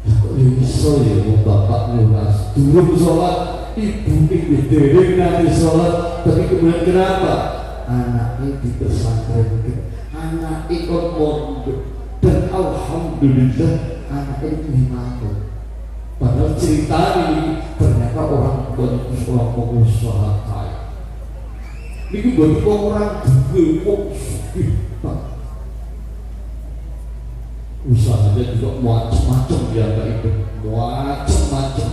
Kok bisa ya mau bapak nulas dulu sholat, ibu dereng nanti sholat, tapi kemudian kenapa anaknya di pesantren, anak ikut mondok, dan alhamdulillah anaknya dimantul. Padahal cerita ini ternyata orang pengusaha kaya. Ini buat orang dua usahanya juga macam-macam dia nggak itu, macam-macam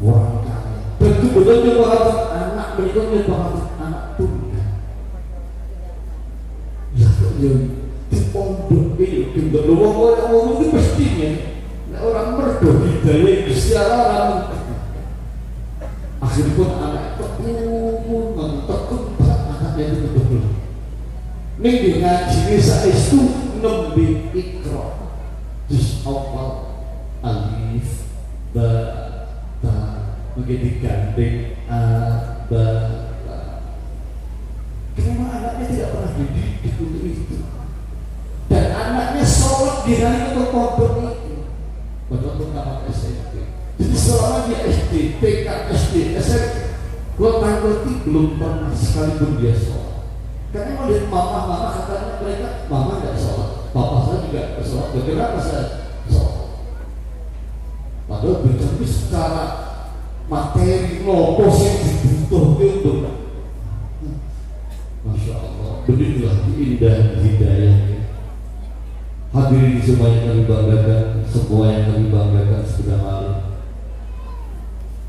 orang kaya. Dan kemudian dia bahas anak berikutnya bahas anak tunggal. Ya di pondok ini tinggal luang orang itu pastinya orang merdu hidayah istiara orang. Akhirnya pun anak tekun anaknya itu betul. Ning ngaji saestu nembe ikra juz awal alif ba ta menjadi gandeng a ba ta. Kenapa anaknya tidak pernah dididik untuk itu? Dan anaknya sholat di hari itu pondok itu padahal pertama SMP. Jadi selama dia SD, TK, SD, SMP, gua belum pernah sekalipun dia sholat. Karena melihat mama katanya mereka, mama nggak sholat, papa saya juga nggak sholat, kenapa saya sholat? Padahal berarti secara materi lopos yang dibutuhkan untuk, masya Allah, begitulah indah hidayah. Hadirin semua yang kami banggakan, semua yang kami banggakan sudah malam.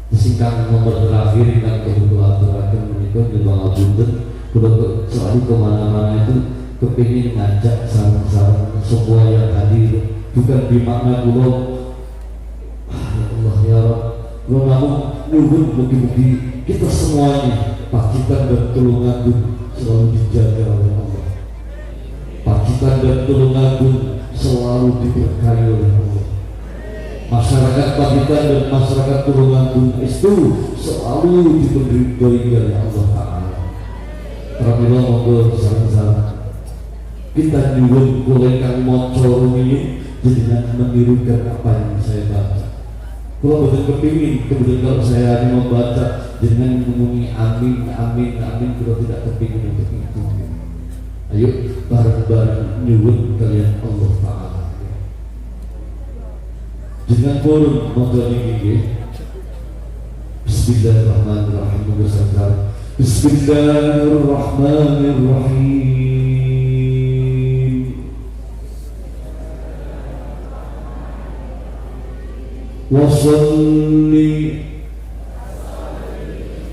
Singkat nomor terakhir yang kebetulan terakhir menikah di Bang Abdul. Kalau selalu kemana-mana itu kepingin ngajak sarang-sarang semua yang hadir bukan bermakna kula ya Allah ya Rabb kula namun nyuwun mugi-mugi kita semuanya pacitan dan tulungagung selalu dijaga oleh Allah, pacitan dan tulungagung selalu diberkahi oleh Allah, masyarakat pacitan dan masyarakat tulungagung itu selalu diberi oleh Allah Ta'ala. Pramila monggo sareng-sareng kita nyuwun kula ingkang maca rumiyin jenengan menirukan apa yang saya baca. Kula boten kepingin kemudian kalau saya hanya membaca jenengan ngomong amin amin amin, kula tidak kepingin untuk itu. Ayo bareng-bareng nyuwun kalian Allah Ta'ala. Jenengan purun maca niki. Bismillahirrahmanirrahim. Bismillahirrahmanirrahim. Wasalli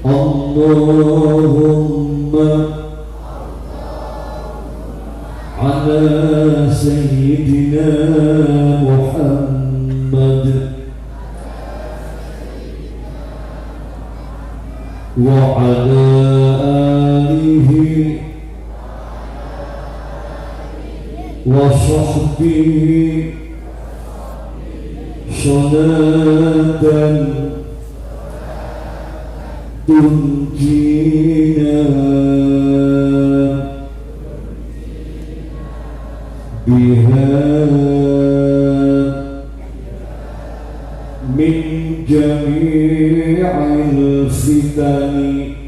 Allahumma ala sayyidina Muhammad wa ala alihi wa sahbihi salatan tunjina biha min jami'il fitani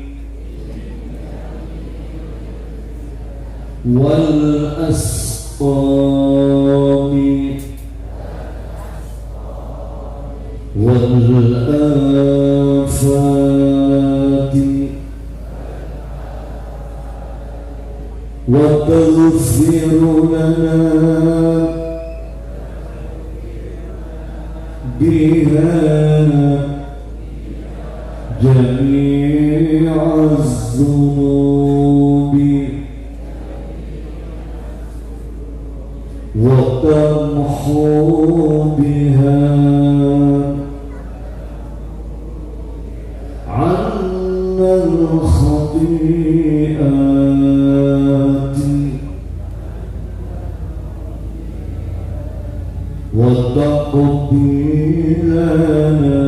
wal asqami wal afati wa taghfir lana biha jami'az zunubi wa tamhu biha الخطيئات وتقضي لنا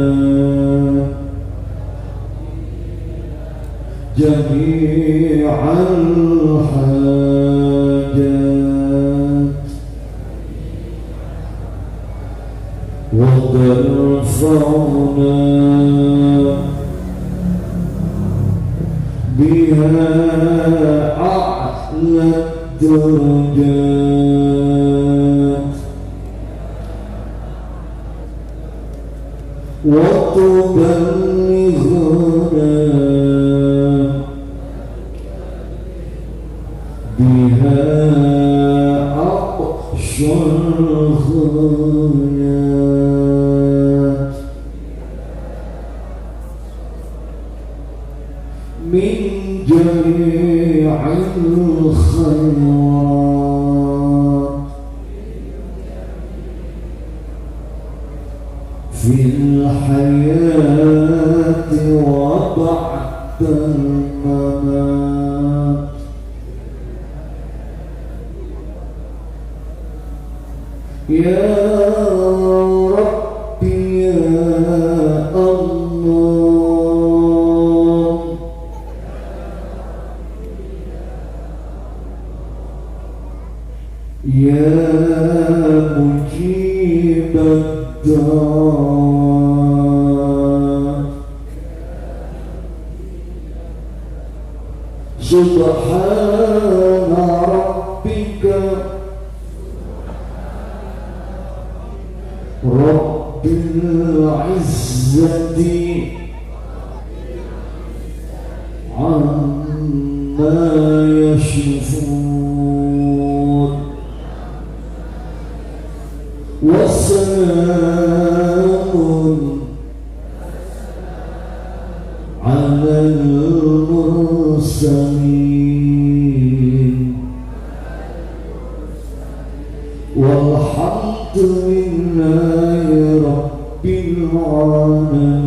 جميع الحاجات وترفعنا بها أعلى الدرجات وتبلغنا بها أقصى الغايات من جميع الخيرات في الحياة وبعد الممات يا ربي يا الله يا مجيب الدعاء سبحان ربك رب العزة عما يصفون وسلام على المرسلين walhamdulillahi rabbil alamin.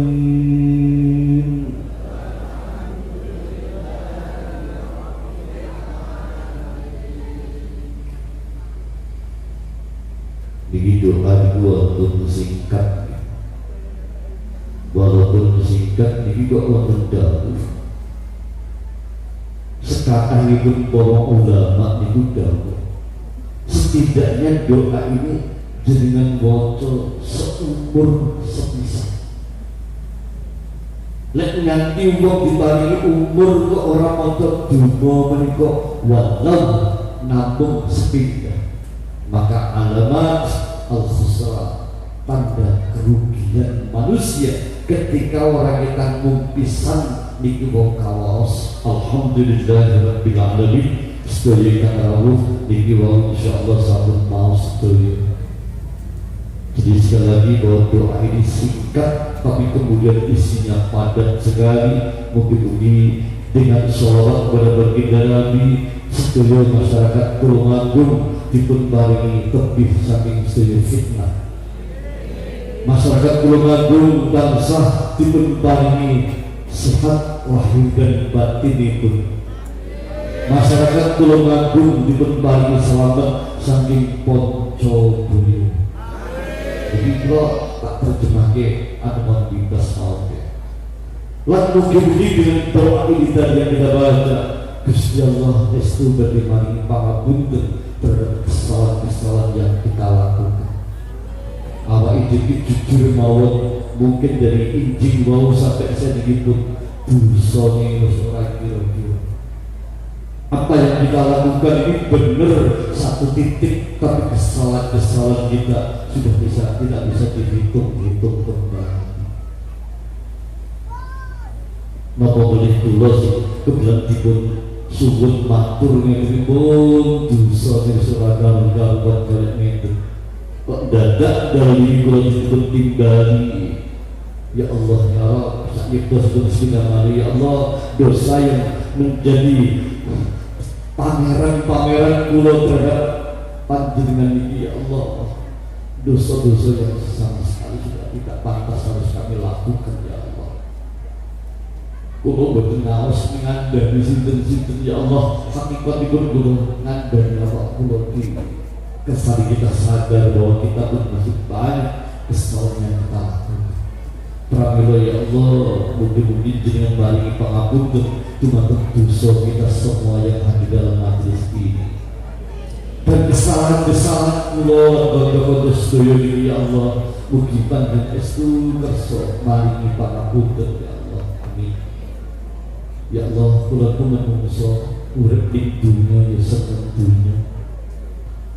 Ini doa walaupun singkat, ini doa mendalam. Sekarang itu para ulama itu dahulu, setidaknya doa ini jenengan waca seumur sepisah. Lek nganti wong diparingi umur kok ora maca donga menika walau namung sepindah, maka alamat al-khusran, tanda kerugian manusia ketika orang kita mumpisan niki wong kawaos alhamdulillahirabbil alamin. Sedaya kang rawuh niki wau insyaallah sampun maos sedaya. Jadi sekali lagi bahwa doa ini singkat tapi kemudian isinya padat sekali. Mugi-mugi dengan sholawat kepada baginda Nabi sedaya masyarakat Tulungagung dipun paringi tebih saking sedaya fitnah. Masyarakat Tulungagung tansah dipun paringi sehat lahir dan batinipun. Masyarakat Tulungagung dipun paringi selamat saking ponco beliau. Jadi kalau tak terjemahke ada bebas maut ya. Lan mugi-mugi dengan doa ini tadi yang kita baca, Gusti Allah estu badhe maringi pangapunten terhadap kesalahan-kesalahan yang kita lakukan. Awak iki jujur mawon, mungkin dari injing mau sampai saya digipun dosane wis ora kira-kira. Apa yang kita lakukan ini benar satu titik, tapi kesalahan-kesalahan kita sudah tidak bisa dihitung kembali. Napa boleh kula kebetulan dipun suwun matur ngene-ngene dosa sing ora karuan kalih ngeten. Kok dadak dari kula dipun timbali. Ya Allah ya Rabb, sakit dosa mari ya Allah, dosa yang menjadi pangeran kula terhadap panjenengan ini ya Allah, dosa-dosa yang sama sekali sudah tidak pantas harus kami lakukan ya Allah. Kula boten ngaos ngandani sinten-sinten ya Allah, hakikatipun kula ngandani awak kula iki. Kesal kita sadar bahwa kita pun masih banyak kesalahan yang kita lakukan. Pramila ya Allah, mugi-mugi jenengan paringi pangapunten dumateng dosa kita semua yang hadir dalam majelis ini. Dan kesalahan-kesalahan kula bangga sedaya niki ya Allah, mugi panjenengan estu kersa maringi pangapunten ya Allah. Amin. Ya Allah, kula pun menungso urip ing dunya ya seneng dunya.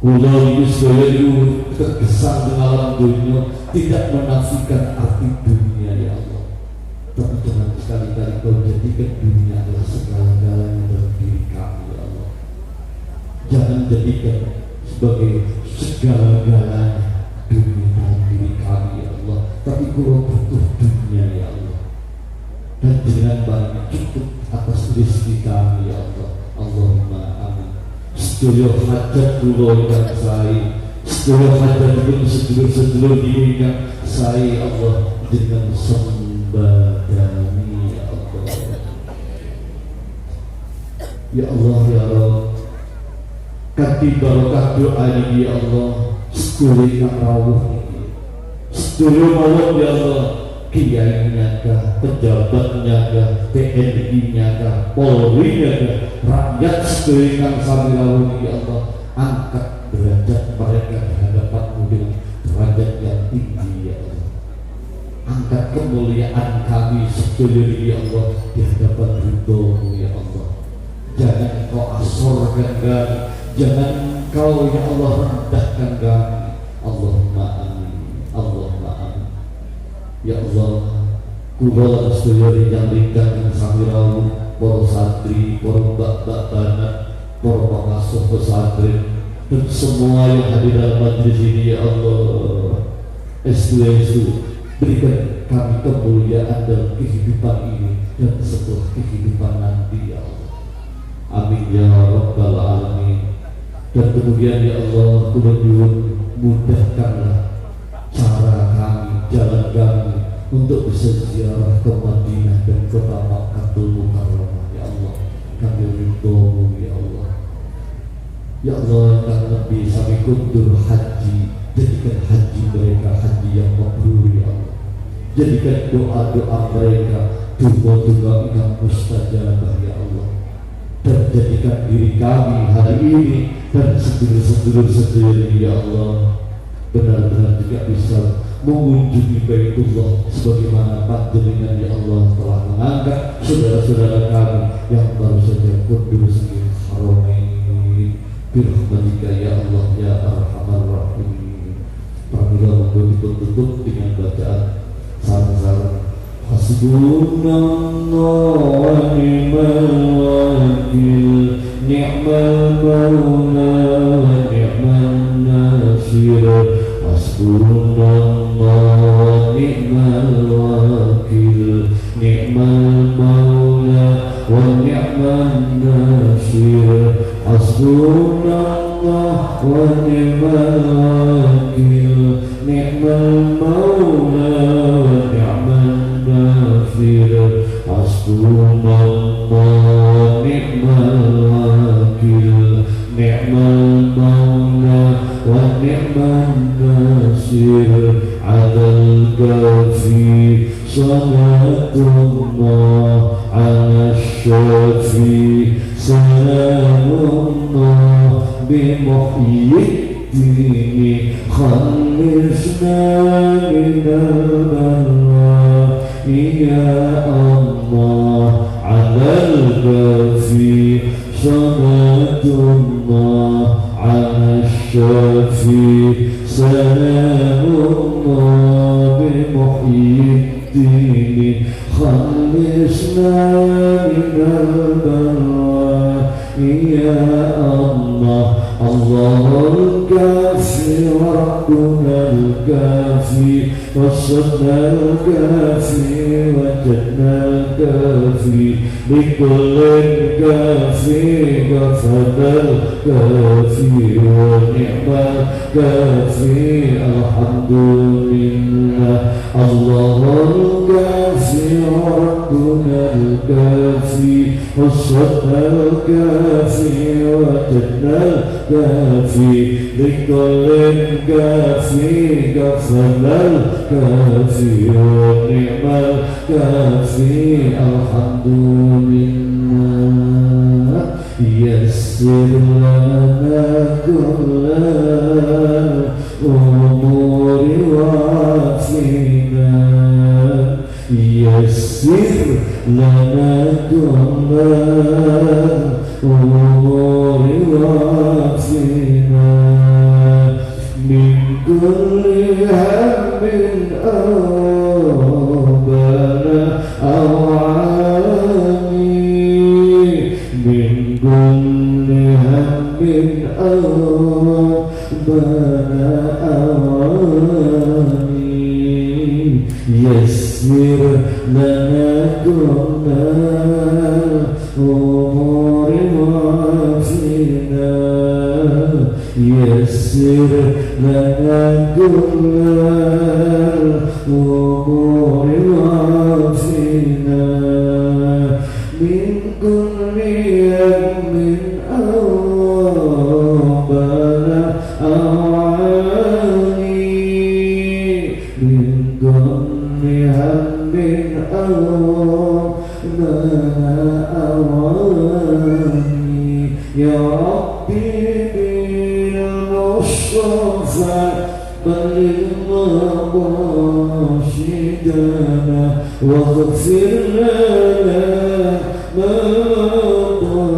Kula iki sedaya niku terkesan dengan alam dunya, tidak menafikan arti dunia ya Allah. Tapi jangan sekali-kali kau jadikan dunia adalah segala-galanya dalam diri kami ya Allah. Jangan jadikan sebagai segala-galanya dunia dalam diri kami ya Allah. Tapi kau butuh dunia ya Allah. Dan dengan banyak cukup atas rezeki kami ya Allah. Allahumma amin. Sedaya hajat kula ingkang sae, sedaya hajat pun sedulur-sedulur ingkang sae Allah dengan sembadani ya Allah. Ya Allah ya Rabb, kanthi barokah doa ini ya Allah, sedulur ingkang rawuh iki, sedulur mawon ya Allah, kiainya kah, pejabatnya kah, TNI-nya kah, Polri-nya kah, rakyat sedaya ingkang sami rawuh ya Allah, angkat derajat mereka di hadapan-Mu dengan derajat yang tinggi ya Allah. Angkat kemuliaan kami sedaya ya Allah di hadapan ridho-Mu ya Allah. Jangan Engkau asorkan kami, jangan Engkau ya Allah rendahkan kami. Allahumma amin, Allahumma amin. Ya Allah, kula sedaya ingkang sami rawuh, para santri, para mbak-mbak banat, para pengasuh pesantren, dan semua yang hadir dalam majelis ini ya Allah, estu berikan kami kemuliaan dalam kehidupan ini dan setelah kehidupan nanti ya Allah. Amin ya Rabbal Alamin. Dan kemudian ya Allah, kemudian mudahkanlah cara kami, jalan kami untuk bisa ziarah ke Madinah dan kota Makkahul Mukarramah. Ya Allah, kami rindu ya Allah. Ya Allah, kami Nabi sampai kundur haji, jadikan haji mereka haji yang mabrur ya Allah. Jadikan doa-doa mereka doa-doa yang mustajabah ya Allah. Dan jadikan diri kami hari ini dan sedulur-sedulur sekalian ya Allah benar-benar juga bisa mengunjungi Baitullah sebagaimana panjenengan ya Allah telah mengangkat saudara-saudara kami yang baru saja kundur di Haramain birahmatika ya Allah ya Arhamar Rahimin. Pramila monggo ditutup dengan bacaan sareng-sareng Hasbunallah wa ni'mal wakil, ni'mal maula wa ni'man nasir. Hasbunallah wa ni'mal wakil, ni'mal maula wa ni'man nasir. Hasbunallah wa ni'mal wakil, ni'mal maula wa ni'man nasir. Hasbunallah wa ni'mal wakil, ni'mal maula wa ni'man nasir. Alal kafi salatullah, ala syafi salamullah, bimuhyiddini khalisna minal balwa. Ya Allah, alal kafi salatullah, ala syafi salamullah, bimuhyiddini khalisna minal balwa. Ya Allah, Allahul kafi rabbunal kafi, wasadnal kafi wajadnal kafi, bikullin kafi gafadal kafi wa ni'mal kafi. Alhamdulillah, Allahul kafi rabbunal kafi, wasadnal kafi wajadnal kafi, bikullin kafi gafadal kafi wa ni'mal kafi. Alhamdulillah, yassir lana kullal umuri wa'afina, yassir lana kullal umuri wa'afina, min kulli hammin awbana awani, min kulli hammin awbana awani. Yassir lana kullal umuri wa'afina, yassir lana kullal umuri wa'afina, min kulli hammin awbana awani, min kulli hammin awbana awani. Ya Rabbi bil Mustafa balligh maqasidana, waghfir lana ma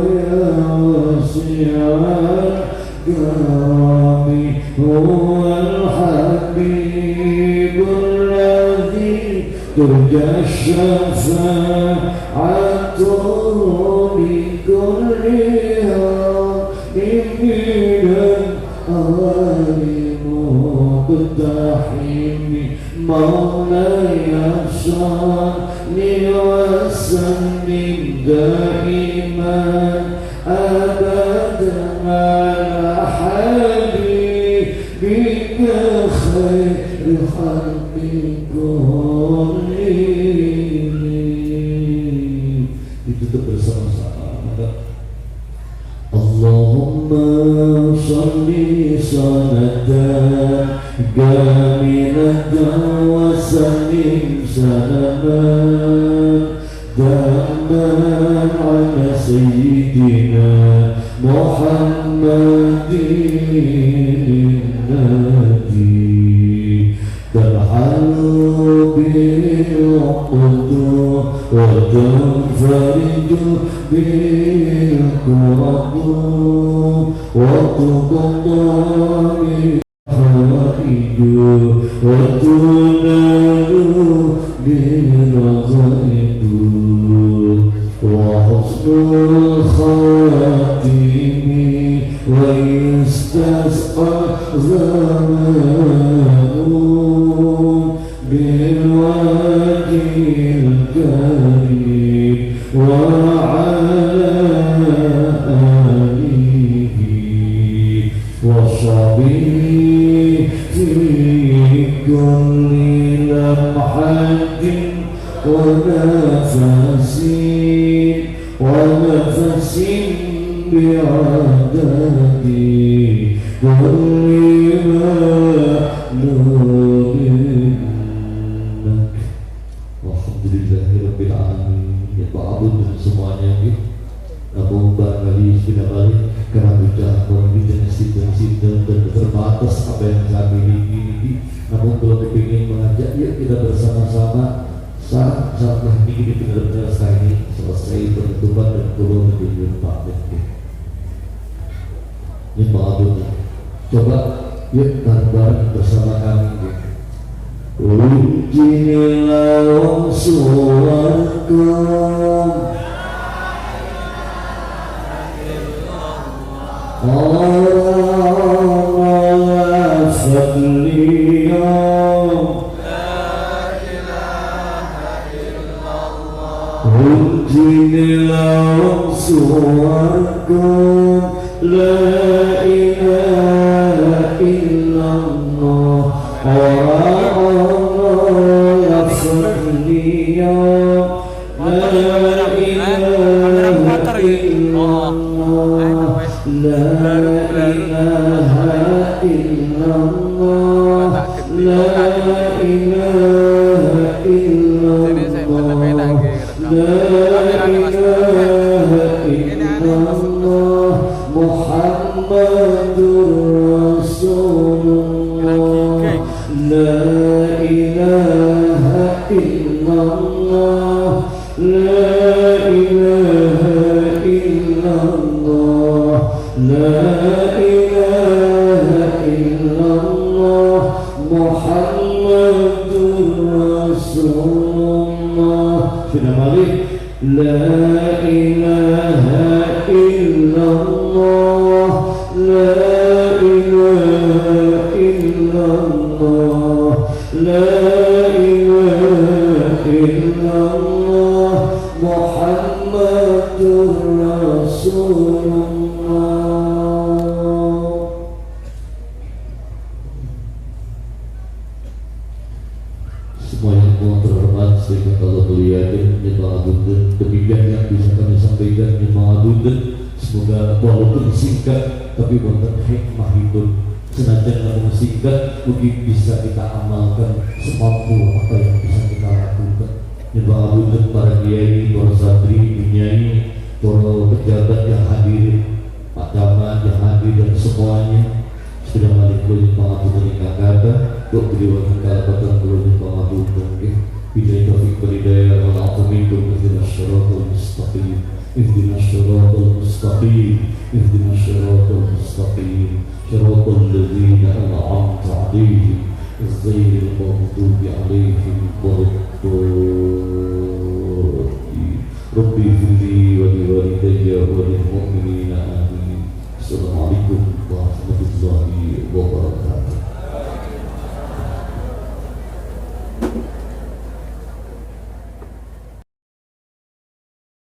ya wasi'al karami. Huwal habibul ladzi turja syafa'atu li kulli hamidan awali muqtahimi. Maulaya salli wa sallim daiman abadan ala Ditutup bersama-sama. Allahumma sholli salatan kamilatan wa sallim salaman daman ala sayyidina Muhammadin nabi tarhalu bil qudur wa tanfariju bil qurab wa tuqadda bil haidu wa tunalu bil razaidu wa husnul khatimi wa yustasqa zamanu bil wajhil karim wa ala alihi wa sahbihi fi kulli lamhatin ونفس بعدد كل مألوف لك. Alhamdulillahirabbil alamin. Ya Pak Abud dan semuanya gitu. Namun barangkali sudah balik karena ucapan pemimpin sidang dan terbatas apa yang kami miliki. Namun kalau kepingin mengajak, yuk kita bersama-sama saatlah ini benar-benar sekali selesai penutupan dan turun menjadi Pak Menteri. Ini Pak Abdul, coba yuk bareng bersama kami. Ujinilah suaraku, Allah fadliyah. Ujinilah suaraku, la ilaha illallah. Allah lafadliyah, la ilaha illallah, la ilaha illallah, la ilaha illallah. La ilaha illallah Muhammadur Rasulullah. La ilaha illallah, la ilaha illallah, la ilaha illallah Muhammadur Rasulullah. Sudah balik. La ilaha illallah, la ilaha illallah, la ilaha illallah Muhammadur Rasulullah. Semua yang terhormat, sehingga kalau beliau demikian yang bisa kami sampaikan di Ma'adudun. Semoga walaupun singkat tapi wonten hikmah hidup. Senajan namun singkat mungkin bisa kita amalkan semampu apa yang bisa kita lakukan. Di Ma'adudun para kiai, para santri, kiai, para pejabat yang hadir, Pak Camat yang hadir dan semuanya sudah balik di Ma'adudun yang kata untuk beliau mengatakan di Ma'adudun. Bila taufik walhidayah wal afu minkum ihdinas siratal mustaqim, ihdinas siratal mustaqim, ihdinas siratal mustaqim, siratal ladzina an'amta 'alaihim ghairil maghdubi 'alaihim waladdallin. Rabbi firli wa li walidayya wa lil mu'minina amin. Assalamualaikum